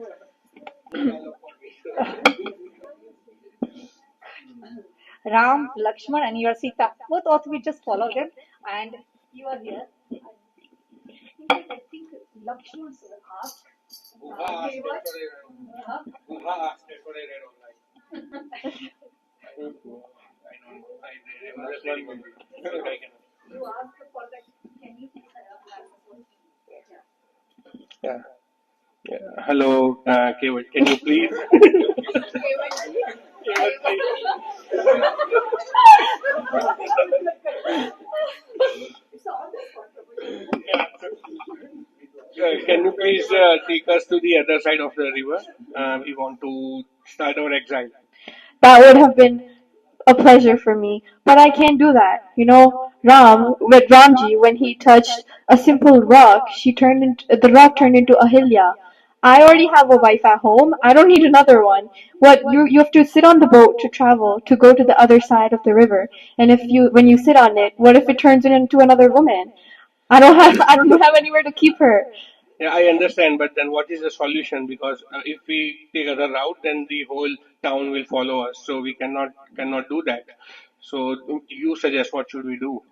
Ram, Lakshman, and you are Sita. Both also we just follow them, and you are here. I think Lakshman asked. You asked for that. Can you please Yeah. Hello, Keval. Can you please? Can you please take us to the other side of the river? We want to start our exile. That would have been a pleasure for me, but I can't do that. You know, Ram with Ramji, when he touched a simple rock, the rock turned into Ahilya. I already have a wife at home. I don't need another one. What you have to sit on the boat to travel to go to the other side of the river, and if you when you sit on it, what if it turns into another woman? I don't have anywhere to keep her. Yeah, I understand, but then what is the solution? Because if we take other route, then the whole town will follow us. So we cannot do that. So you suggest what should we do?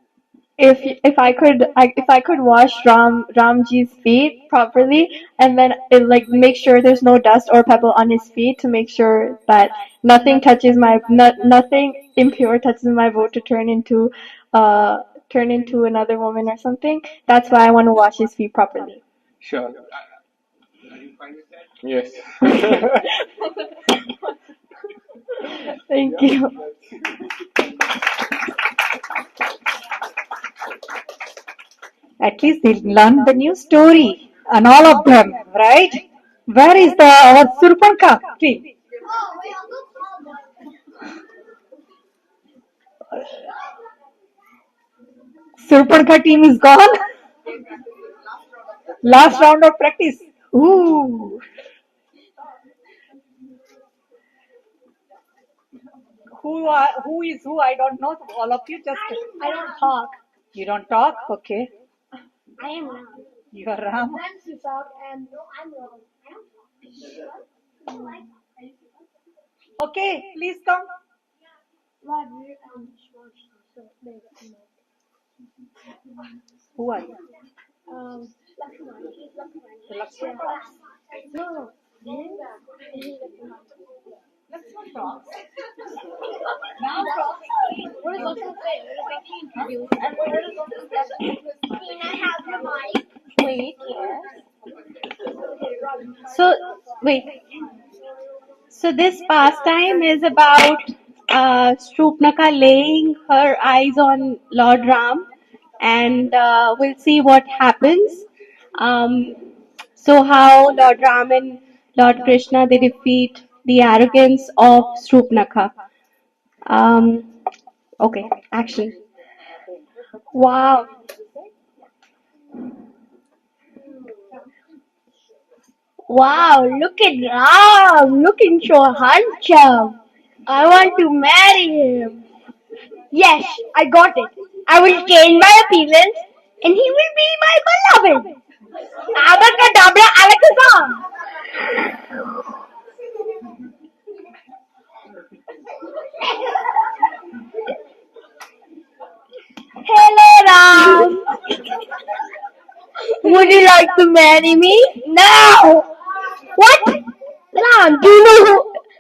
If I could wash Ramji's feet properly and then like make sure there's no dust or pebble on his feet to make sure that nothing impure touches my boat to uh turn into another woman or something. That's why I want to wash his feet properly. Sure. Are you fine with that? Yes. Thank you. At least they learn the new story, and all of them, right? Where is the our Surpanka team? Surpanka team is gone. Last round of practice. Ooh. Who is who? I don't know. All of you just. I don't talk. You don't talk? Okay. I am Ram. You are Ram. I'm Susak and no, I'm Ram. I don't talk. Okay, please come. Roger Who are you? Lakshman. He's Lakshman. The Lakshman. No, he's Lakshman. Lakshman talks. Now talk. What does Lakshman say? What does Lakshman do? And what does Lakshman say? Can I have your mic? Wait. So wait. So this pastime is about Shrupnaka laying her eyes on Lord Ram, and we'll see what happens. Um, so how Lord Ram and Lord Krishna they defeat the arrogance of Shrupnaka. Um, okay, action. Wow, wow! Look at Ram, looking so handsome. I want to marry him. Yes, I got it. I will change my appearance and he will be my beloved. Abracadabra, alakazam. Hello, Ram. Would you like to marry me? No. What? Ram, do you know who?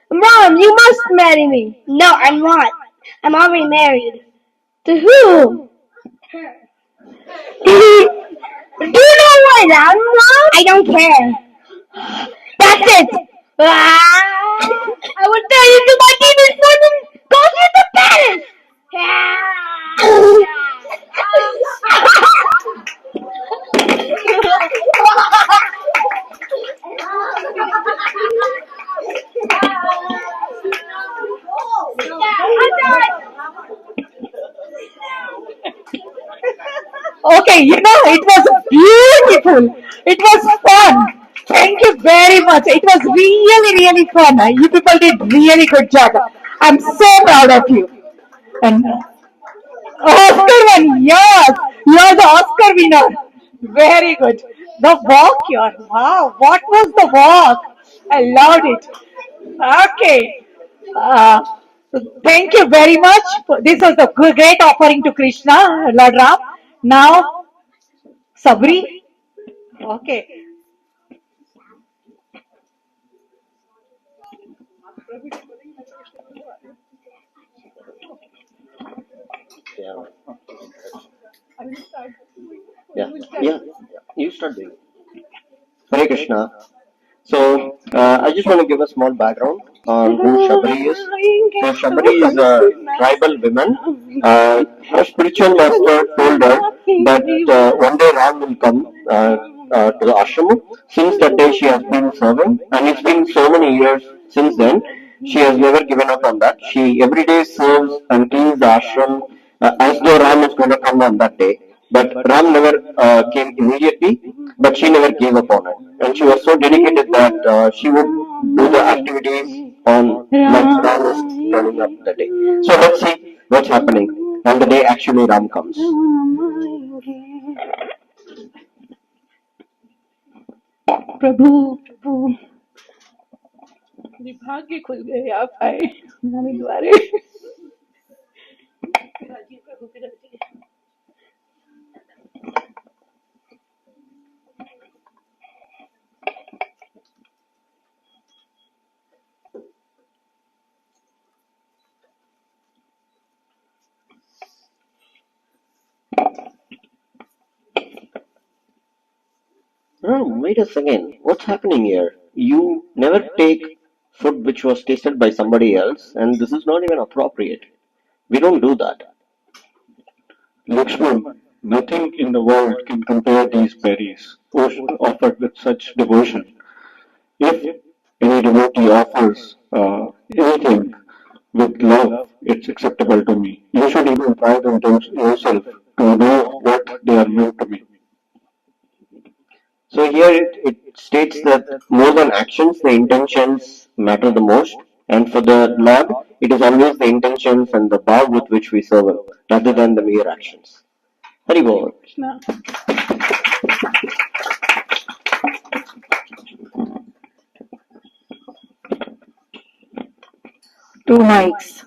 Ram, you must marry me. No, I'm not. I'm already married. To who? Do you know what I'm Ram? I don't care. That's it. I will turn into my demon form and go to the palace. Okay, it was beautiful. It was fun. Thank you very much. It was really, really fun. You people did really good job. I'm so proud of you. And Oscar one, yes, you're the Oscar winner. Very good. The walk, wow, what was the walk? I loved it. Okay. Uh, Thank you very much. This was a great offering to Krishna, Lord Ram. Now, Sabri. Okay. Yeah. Yeah. Yeah. You start doing. Hare Krishna. So, I just want to give a small background on who Shabari is. So, Shabari is a tribal woman. Her spiritual master told her that one day Ram will come to the ashram. Since that day, she has been serving, and it's been so many years since then. She has never given up on that. She every day serves and cleans the ashram as though Ram is going to come on that day. But Ram never came immediately, but she never gave up on it. And she was so dedicated that she would do the activities on like Ram was turning up that day. So let's see what's happening on the day actually Ram comes. प्रभु प्रभु मेरे भाग्य खुल गए आप आए हमारे द्वारे Oh, wait a second. What's happening here? You never take food which was tasted by somebody else, and this is not even appropriate. We don't do that. Lakshman, nothing in the world can compare these berries, offered with such devotion. If any devotee offers anything with love, it's acceptable to me. You should even try them yourself to know what they are meant to be. So here it states that more than actions, the intentions matter the most. And for the Lord, it is always the intentions and the bow with which we serve Him, rather than the mere actions. Hari Bol. Krishna. Two mics.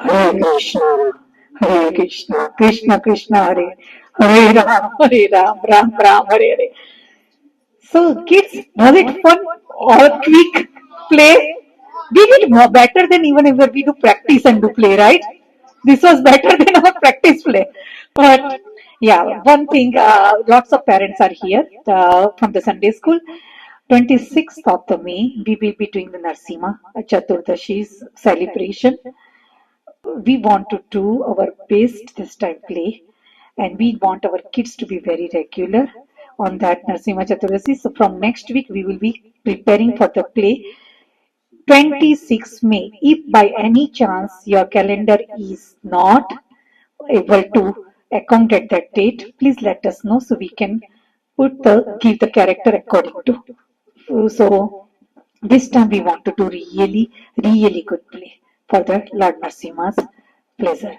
Hare Krishna, Hare Krishna, Krishna Krishna, Hare Ram, Ram Ram, Hare Hare. So, kids, was it fun or quick play? We did more better than even if we do practice and do play, right? This was better than our practice play. But yeah, one thing, lots of parents are here from the Sunday school. 26th of the May, we will be doing the Narsima Chaturdashi's celebration. We want to do our best this time play, and we want our kids to be very regular on that Narsima Chaturdashi. So from next week we will be preparing for the play 26 May. If by any chance your calendar is not able to accommodate that date, please let us know so we can give the character according to. So this time we want to do really good play for the Lord Narasimha's pleasure.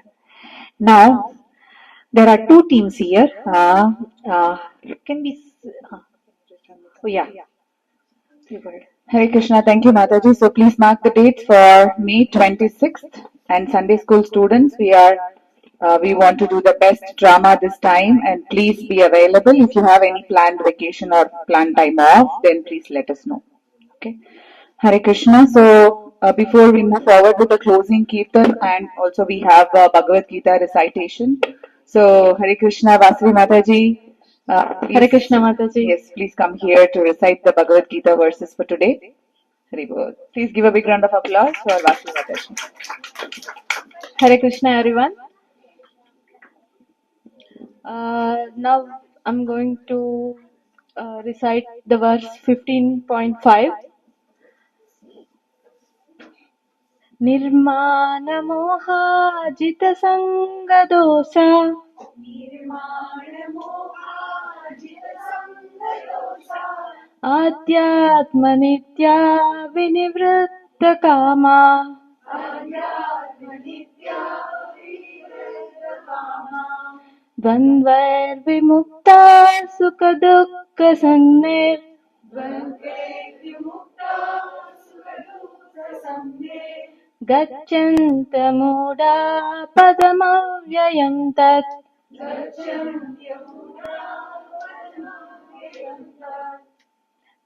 Now there are two teams here. Can we? Oh yeah. You go ahead. Hare Krishna, thank you, Mataji. So please mark the dates for May 26th. And Sunday school students, we want to do the best drama this time, and please be available. If you have any planned vacation or planned time off, then please let us know. Okay. Hare Krishna. So before we move forward with the closing kirtan, and also we have Bhagavad Gita recitation. So Hare Krishna, Vasri Mataji. Hare Krishna Mataji. Yes, please come here to recite the Bhagavad Gita verses for today. Hari Bol. Please give a big round of applause for Vasri Mataji. Hare Krishna everyone. Now I'm going to recite the verse 15.5. निर्माणमोहाजितसङ्गदोषा आध्यात्मनित्या विनिवृत्तकामा द्वन्द्वैर्विमुक्ता सुखदुःखसंज्ञैर् गच्छन्तमूढा पदमव्ययं तत्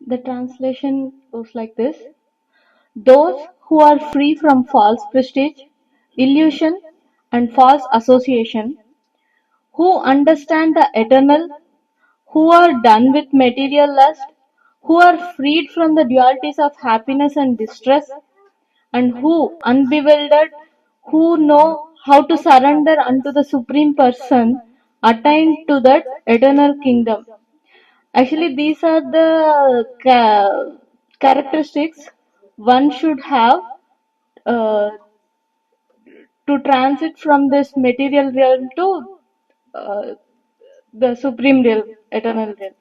The translation goes like this. Those who are free from false prestige, illusion, and false association, who understand the eternal, who are done with material lust, who are freed from the dualities of happiness and distress, and who, unbewildered, who know how to surrender unto the Supreme Person, attain to that eternal kingdom. Actually, these are the characteristics one should have uh, to transit from this material realm to uh, the supreme realm, eternal realm.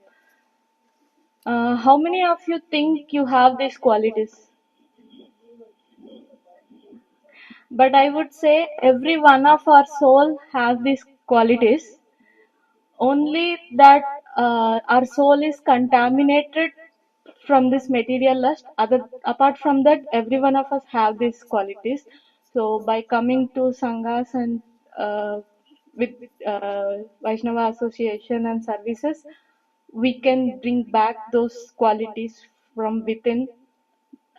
How many of you think you have these qualities? But I would say every one of our soul has these qualities. Only that our soul is contaminated from this material lust. Apart from that, every one of us have these qualities. So by coming to sanghas and with Vaishnava association and services, we can bring back those qualities from within,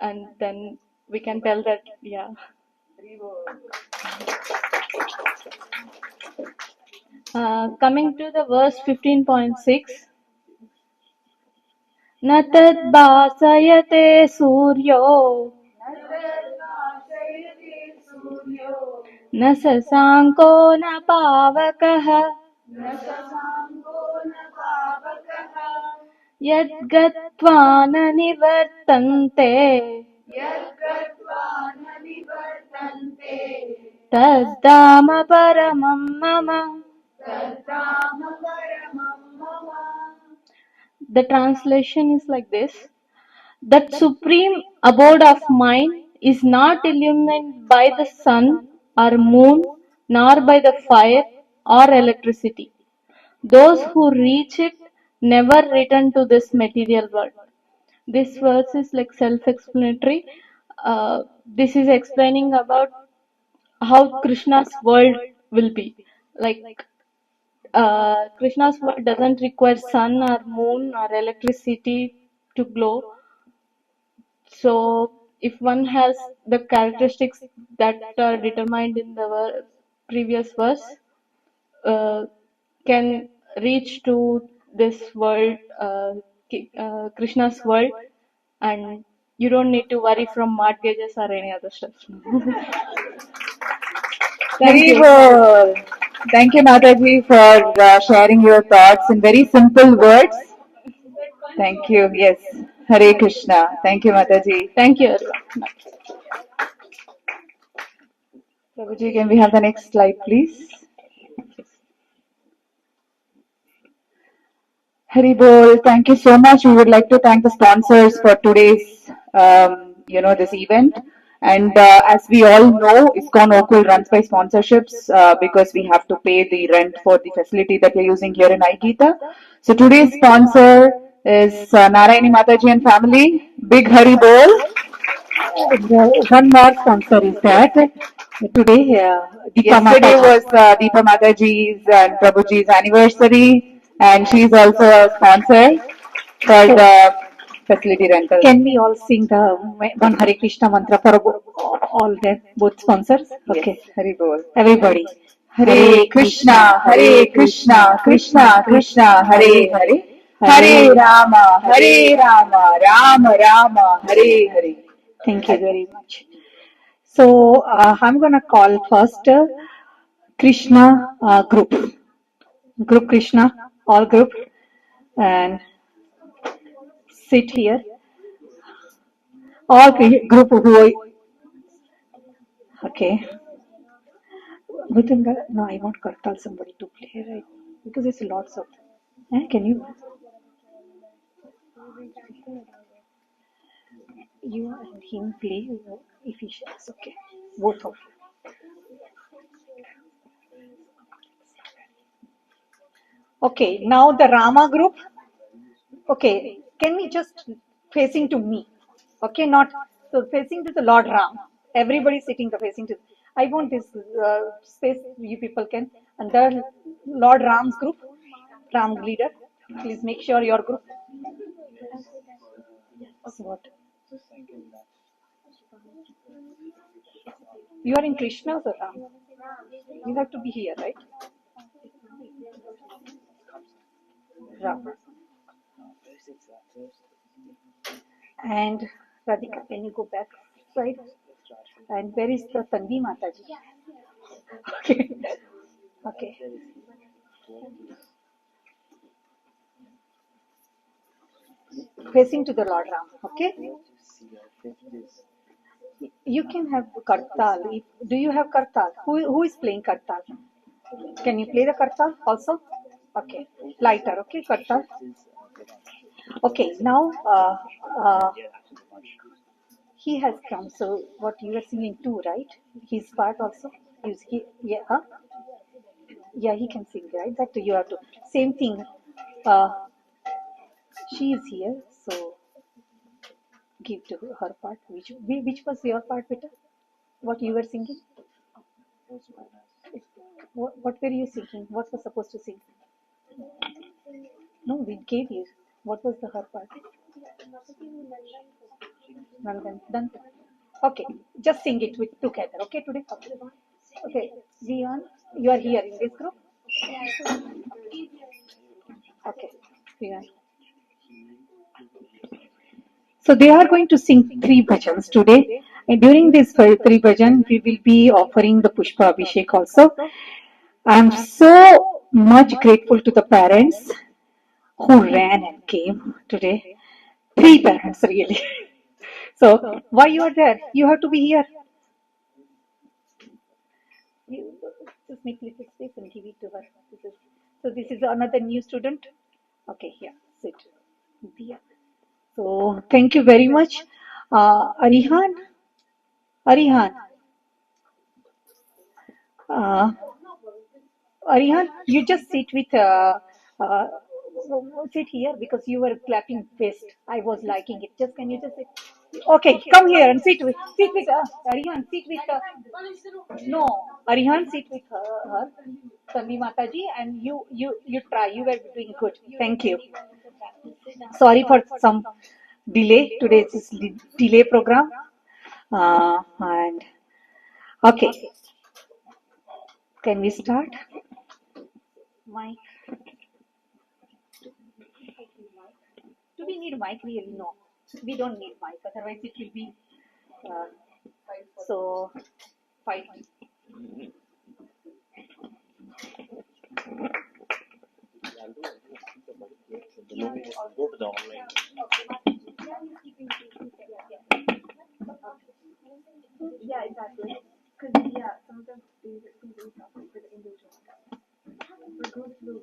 and then we can tell that, yeah. Coming to the verse 15.6. न तद्भासयते सूर्यो न शशाङ्को न पावकः यद्गत्वा न निवर्तन्ते तद्धाम परमं मम. The translation is like this. That supreme abode of mind is not illumined by the sun or moon, nor by the fire or electricity. Those who reach it never return to this material world. This verse is like self-explanatory. This is explaining about how Krishna's world will be. Like Krishna's world doesn't require sun or moon or electricity to glow. So, if one has the characteristics that are determined in the previous verse, uh, can reach to this world, Krishna's world, and you don't need to worry from mortgages or any other stuff. Thank you. Haribol. Thank you, Mataji, for sharing your thoughts in very simple words. Thank you. Yes. Hare Krishna. Thank you, Mataji. Thank you, everyone. Prabhuji, can we have the next slide, please? Haribol, thank you so much. We would like to thank the sponsors for today's, this event. And as we all know, ISKCON Okul runs by sponsorships because we have to pay the rent for the facility that we're using here in Aigita. So today's sponsor is Narayani Mataji and family. Big Haribol. One more sponsor is that today Yesterday was Deepa Mataji's and Prabhuji's anniversary, and she's also a sponsor for the facility rental. Can we all sing the one Hare Krishna mantra for all the both sponsors? Okay, Yes, Hari Bol. everybody. Hare Krishna, Hare Krishna, Krishna Krishna, Hare Hare, Hare Rama, Hare Rama, Rama Rama, Hare Hare. Thank you very much. So I'm gonna call first Krishna group Krishna, all group, and sit here. All group who, okay. Within the, no, I want to tell somebody to play, right? Because it's lots of, can you? You and him play Ephesians. Okay, both of you. Okay, now the Rama group. Okay, can we just facing to me? Okay, not so facing to the Lord Ram. Everybody sitting facing to. I want this space. You people can. And the Lord Ram's group, Ram leader. Please make sure your group. What? You are in Krishna's or Ram? You have to be here, right? Ram. And Radhika, can you go back side? And where is the Tanvi Mataji? Okay. Okay. Facing to the Lord Ram. Okay. You can have Kartal. Do you have Kartal? Who is playing Kartal? Can you play the Kartal also? Okay. Lighter. Okay, Kartal. Okay. Now he has come. So what you are singing too, right? His part also. Yeah. Huh? Yeah, he can sing, right? That you have to. Same thing. She is here, so give to her part. Which was your part, Peter? What you were singing? What were you singing? What was supposed to sing? No, we gave you. What was the her part? Done. Okay, just sing it with together. Okay, today. Okay, Zion, you are here in this group. Okay, Zion. So they are going to sing 3 bhajans today. And during this 3 bhajan, we will be offering the Pushpa Abhishek also. I am so much grateful to the parents who ran and came today. 3 parents, really. So why you are there? You have to be here. You just make little space and give it to her. This is another new student. Okay, here, sit. Dia. So thank you very much. Arihan. Uh, Arihan, you just sit with uh, sit here because you were clapping best. I was liking it. Just can you just sit? Okay, come here and sit with Arihan. Sit with no Arihan. Sit with her, Tanvi Mataji, and you try. You were doing good. Thank you. Sorry for some delay. Today's is delay program. And okay, can we start? Mic. Do we need mic? Really? No. We don't need mic. Otherwise, it will be so fight. Yeah, exactly. Because sometimes these talk with the individual. We go through.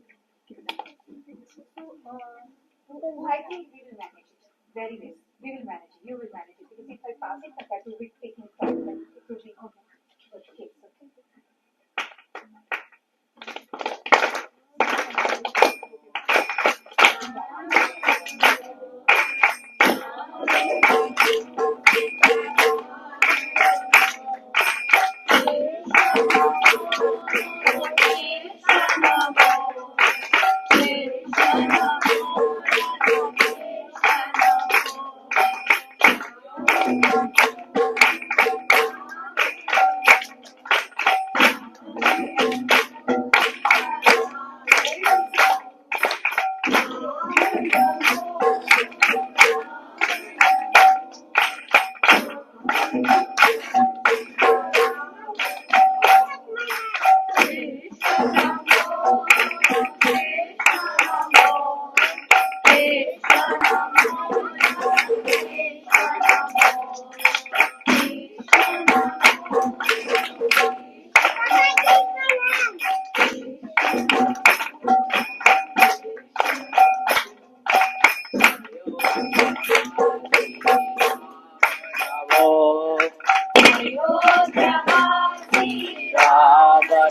I think we will manage it. Very well. We will manage it. You will manage it. Because if I pass it, that will be taking time. Then it will be okay.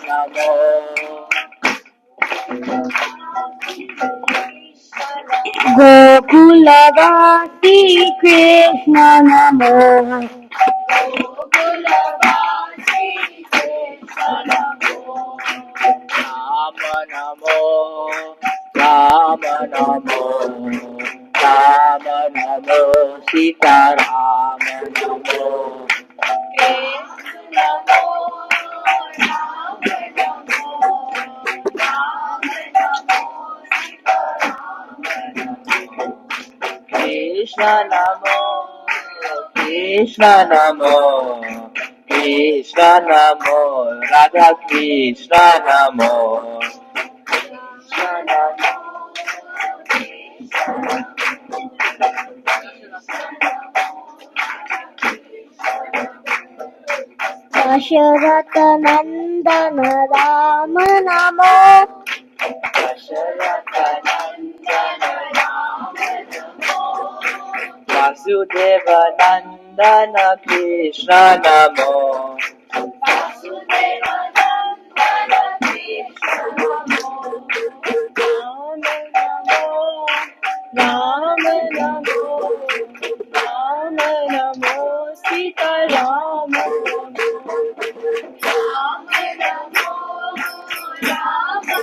Namo Gokulavasi Krishna Namo Gokulavasi Krishna Namo Rama Namo Rama Namo Rama Namo Sita Rama Namo Krishna Namo Rama Namo Rama Namo Krishna Namo Krishna Namo Krishna Namo Radha Krishna Namo Krishna Namo Dasharatha Nandana Rama Namo Dasharatha Nandana Rama Namo Vasudeva Nandana Krishna Namo Vasudeva Nandana Krishna Namo Rama Namo Rama Namo Sita Rama Rama Namo Rama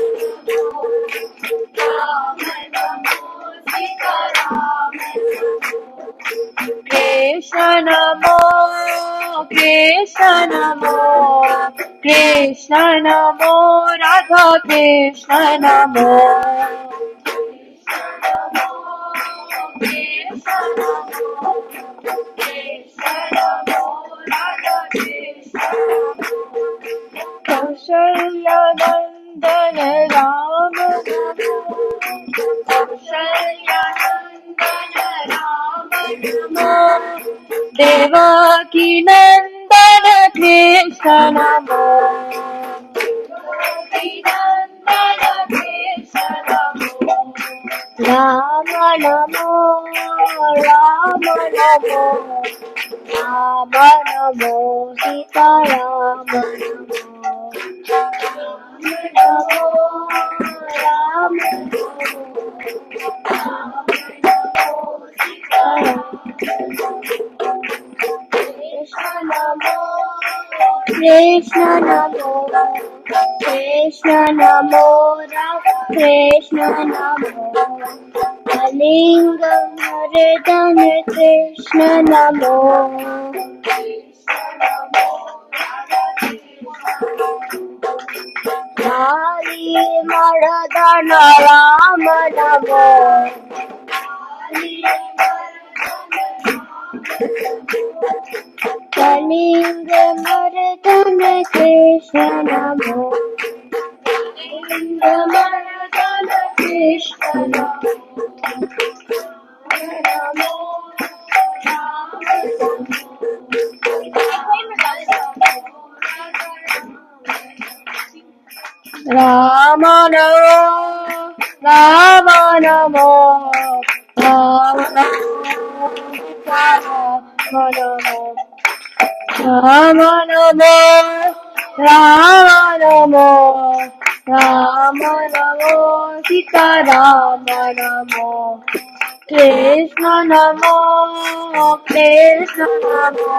Namo Sita Rama Krishna Namo Krishna Namo Krishna Namo Radha Krishna Namo Krishna Namo Krishna Namo Radha Krishna Kaushalya Nandana Rama Kaushalya Nandana Rama Devaki Nandana Krishna Namo Devaki Nandana Krishna Namo Rama Namo Rama Namo Rama Namo Sita Rama Namo Rama Krishna Namo Krishna Namo Krishna Namo Kalingam Haridana Krishna Namo Kali Maradana Rama Namo Kalinga Maradana Krishna Namo Kalinga Maradana Krishna Namo Rama Namo Rama Namo Rama Namo Rama Namo Rama Namo Rama Namo Sita Rama Namo Krishna Namo Krishna Namo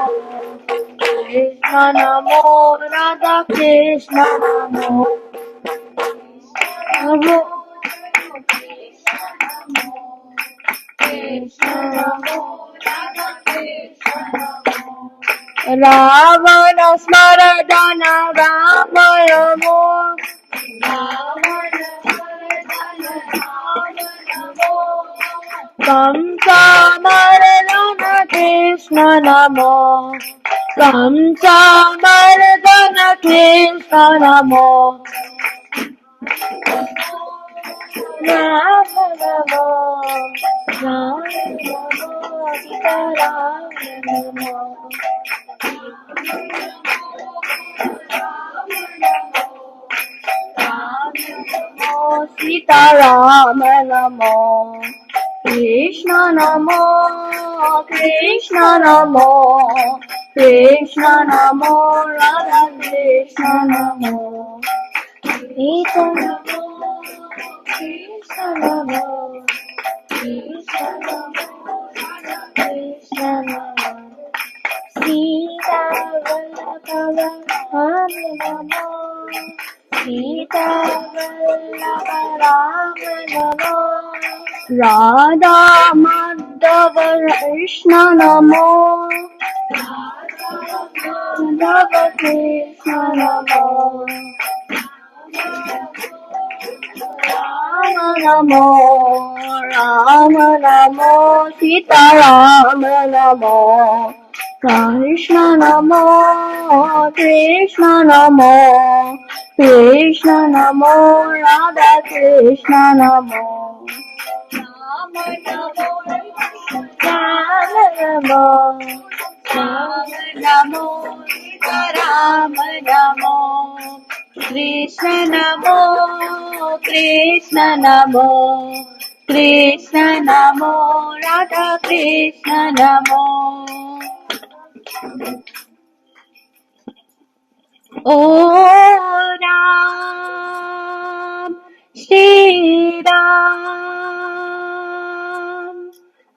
Krishna Namo Radha Krishna Namo Namo Krishna Namo Radha Krishna Ravana Smaradana Rama Namo Ravana Smaradana Rama Namo Kamsa Maradana Krishna Namo Kamsa Maradana Krishna Namo Rama Namo Rama Namo Sita Rama Namo Sita Rama Namo Krishna Namo Krishna Namo Krishna Namo, Radha Krishna Namo, Krishna Namo, Krishna Namo, Krishna Namo, Radha Krishna Namo, Sita Vallabha Rama Namo, Sita Vallabha Rama Namo, Radha Madhava Krishna Namo, Radha Krishna Namo, Rama Namo, Rama Namo, Sita Rama Namo, Krishna Namo, Krishna Namo, Krishna Namo, Radha Krishna Namo, Rama Namo, Rama Namo, Rama Namo, Sita Rama Namo, Krishna Namo, Krishna Namo, Krishna Namo, Radha Krishna Namo. Oh Ram, Shri Ram.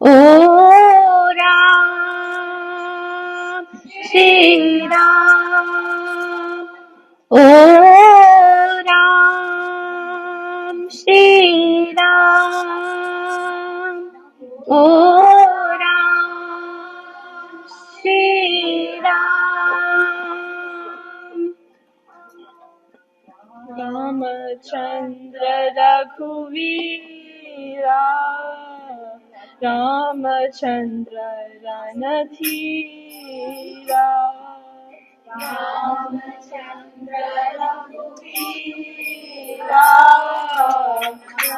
Oh Ram, Shri Ram. Oh Ram, Shri Ram. Oh Ram, Shri Ram. Ramachandra Raghuveera, Ramachandra Ranathira, Ramachandra Raghuveera,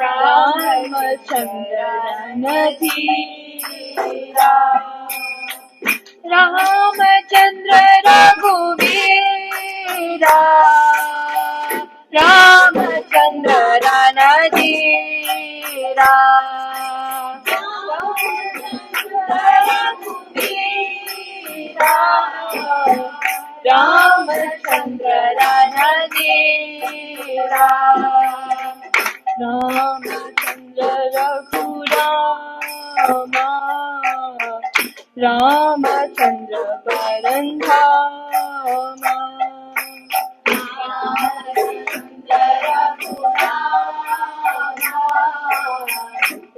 Ramachandra Ranathira, Ramachandra Raghuveera, Ramachandra Ranadhira, Raghuveera, Ramachandra Ranadhira, Ramachandra Raghurama, Ramachandra Parandhama, Ramachandra Raghurama,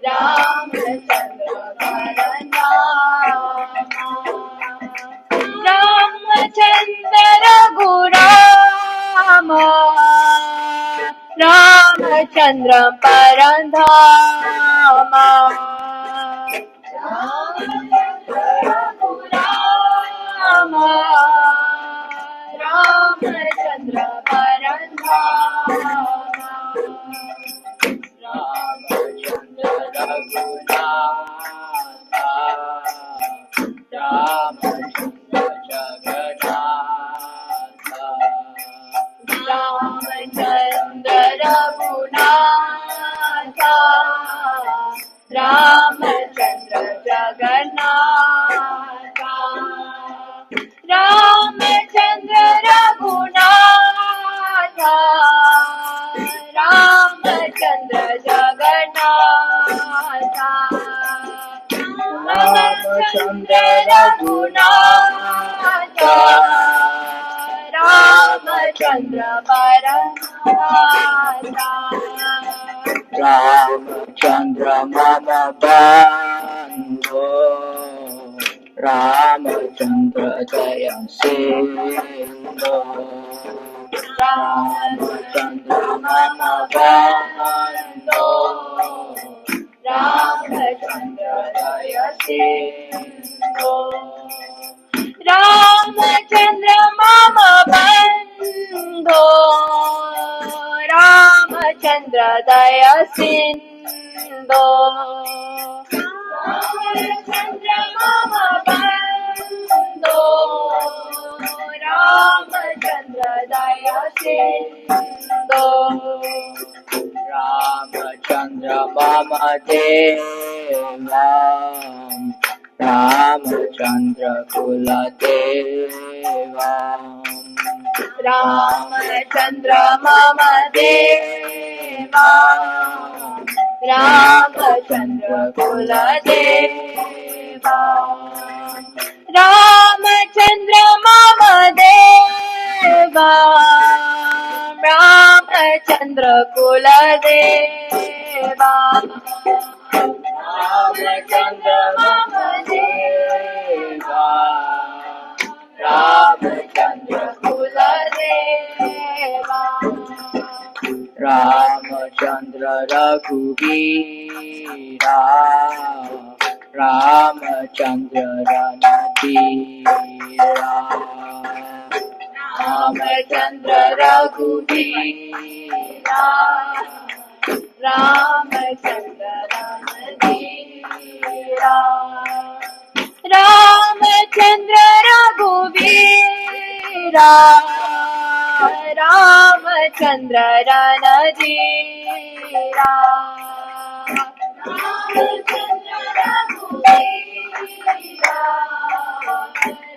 Ramachandra Parandhama, Ramachandra Raghurama, Ramachandra Parandhama, Rama, Ramachandra Parandhama, Ramachandra Raghunatha, Ramachandra Jaganatha, Ramachandra Raghunatha, Ramachandra Jaganatha, Ramachandra Raghunatha, Ramachandra Jaganatha, Ramachandra Raghunatha, Ramachandra Paranatha, Ramachandra Mama Bandho, Ramachandra Jaya Sindhu, Ramachandra Mama Bandho, Ramachandra Jaya Sindhu, Ramachandra Mama Bandho, Ramachandra Daya Sindhu, Ramachandra Mama Bandho, Ramachandra Daya Sindhu, Ramachandra Mama Deva, Ramachandra Kuladeva. Ramachandra Mama Deva. Ramachandra Kuladeva. Ramachandra Mama Deva. Ramachandra Kuladeva. Ramachandra Mama Deva. Ramachandra Kuladeva. Ramachandra Raghuvira. Ramachandra Ranadira. Ramachandra Raghuvira. Ramachandra Ranadira. Ramachandra Raghuvira. Ramachandra Ranadira.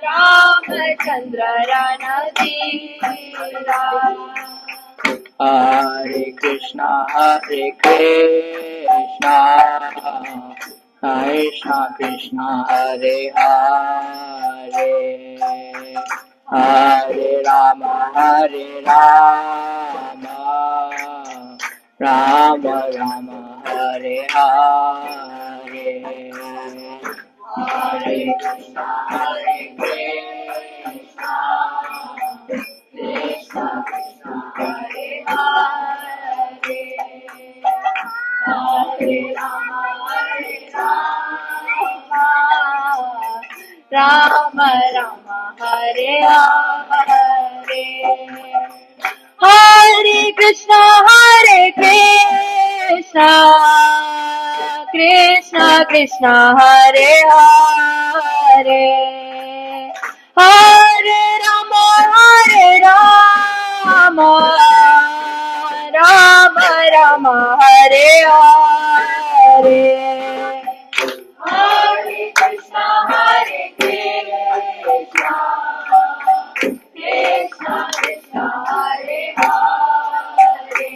Ramachandra Ranadira. Hare Krishna, Hare Krishna, Krishna Krishna, Hare Hare, Hare Rama, Hare Rama, Rama Rama, Hare Hare, Hare Krishna, Hare Krishna, Krishna Krishna, Hare Hare, Hare Rama, Hare Rama, Rama Rama, Hare Hare, Hare Krishna, Hare Krishna, Krishna Krishna, Hare Hare, Hare Rama, Hare Rama, Rama Rama, Hare Hare, Hare Krishna, Hare Krishna, Krishna Krishna, Hare Hare,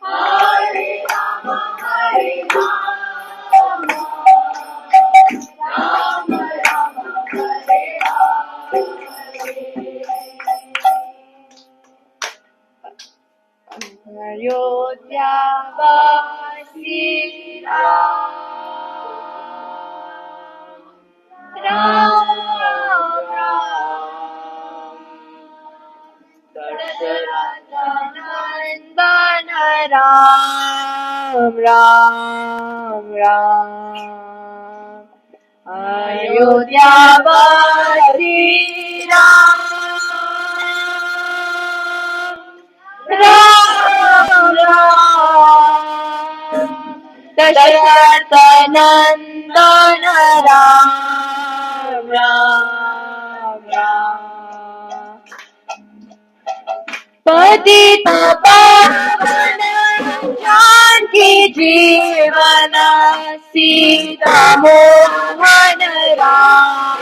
Hare Rama, Hare Rama, Rama Rama, Hare Hare. Ayodhya Vasi Ram, Ram Ram, Dasharatha Nandana Ram, Ram Ram, Ayodhya Vasi Ram, Ram Ram, Dasharatha Nandana Ram, Ram Ram, पतिता पावन जानकी जीवन सीता मोहन राम,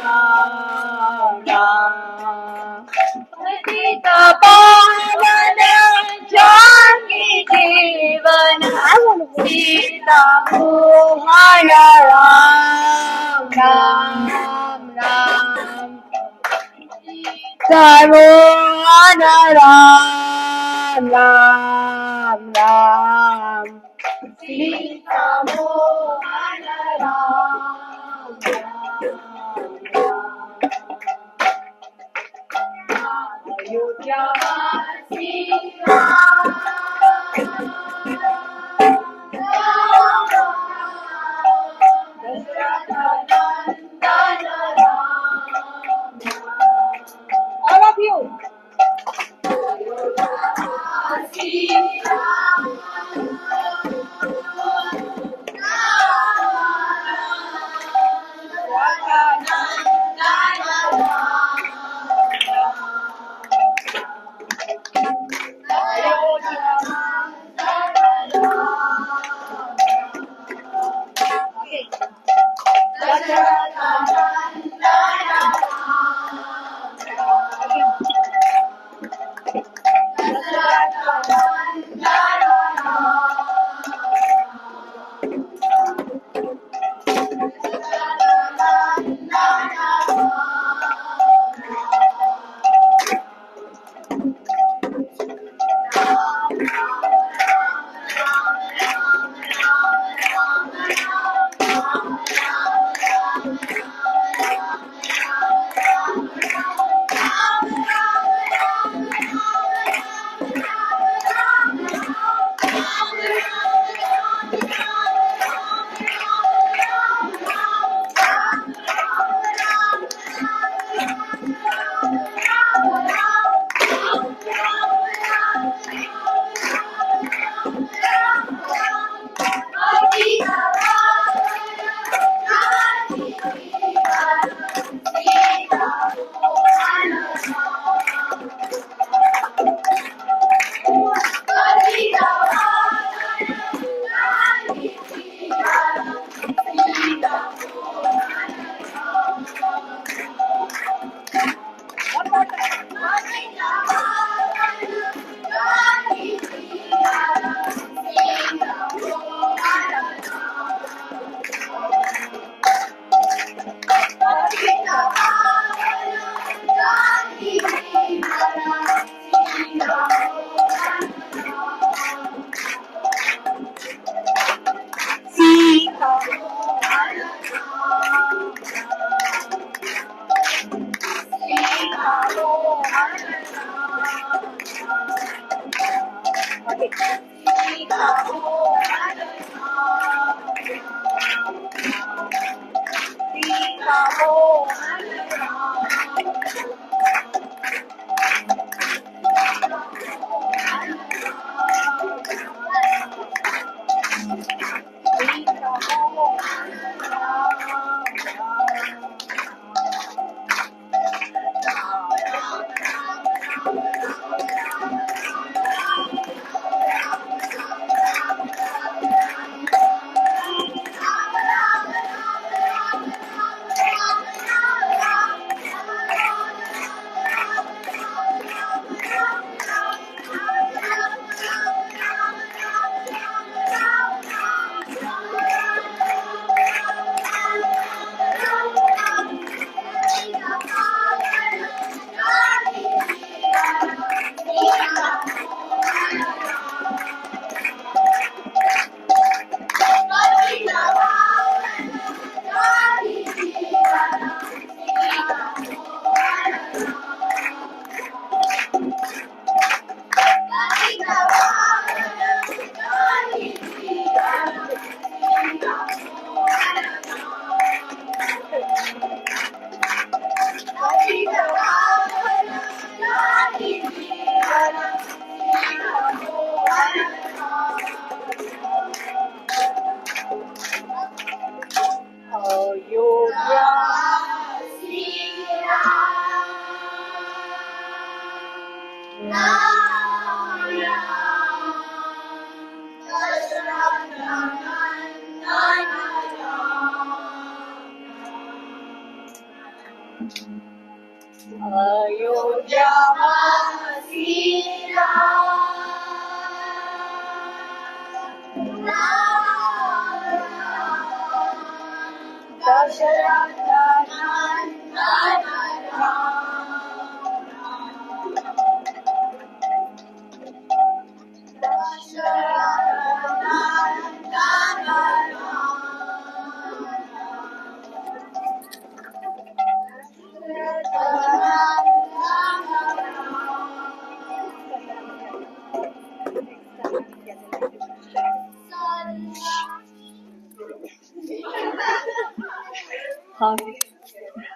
राम राम, पतिता पावन जानकी जीवन Sita Mohan Ram, Ram Ram, Ram, Ram, Ram, Sita Mohan Ram, Ayodhya Vasi Ram, Dasharatha Nandana Ram, all of you.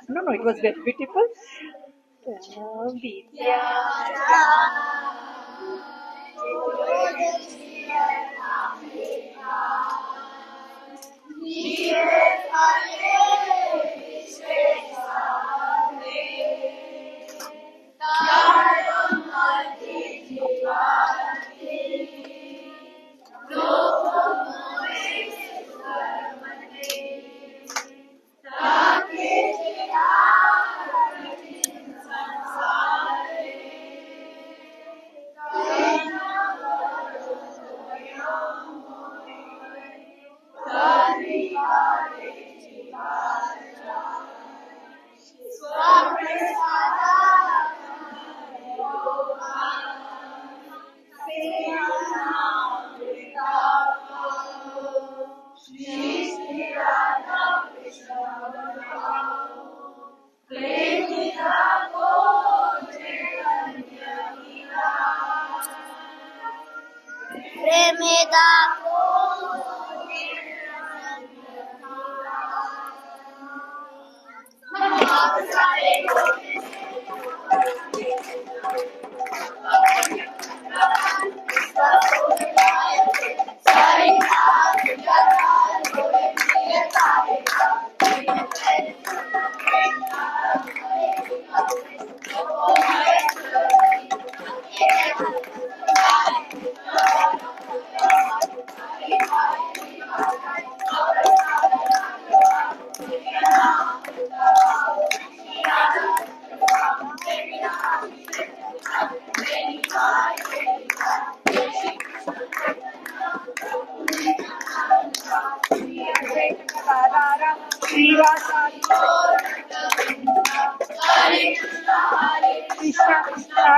No, it was very beautiful.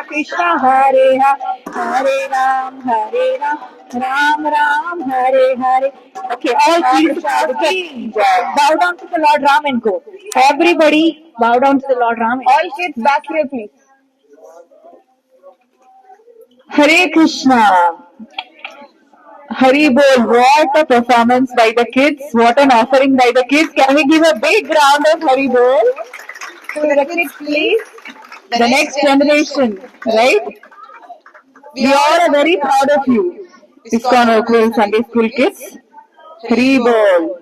Krishna Hare Hare, Hare Ram, Ram Ram, Hare Hare. Okay, all please bow down to the Lord Ram and go. Everybody bow down to the Lord Ram. All kids back here, please. Hare Krishna. Hari Bol, what a performance by the kids, what an offering by the kids. Can we give a big round of Hari Bol to the kids, please? The next generation, right? We all are very proud of you, ISKCON Oakville Sunday School kids. Hari Bol.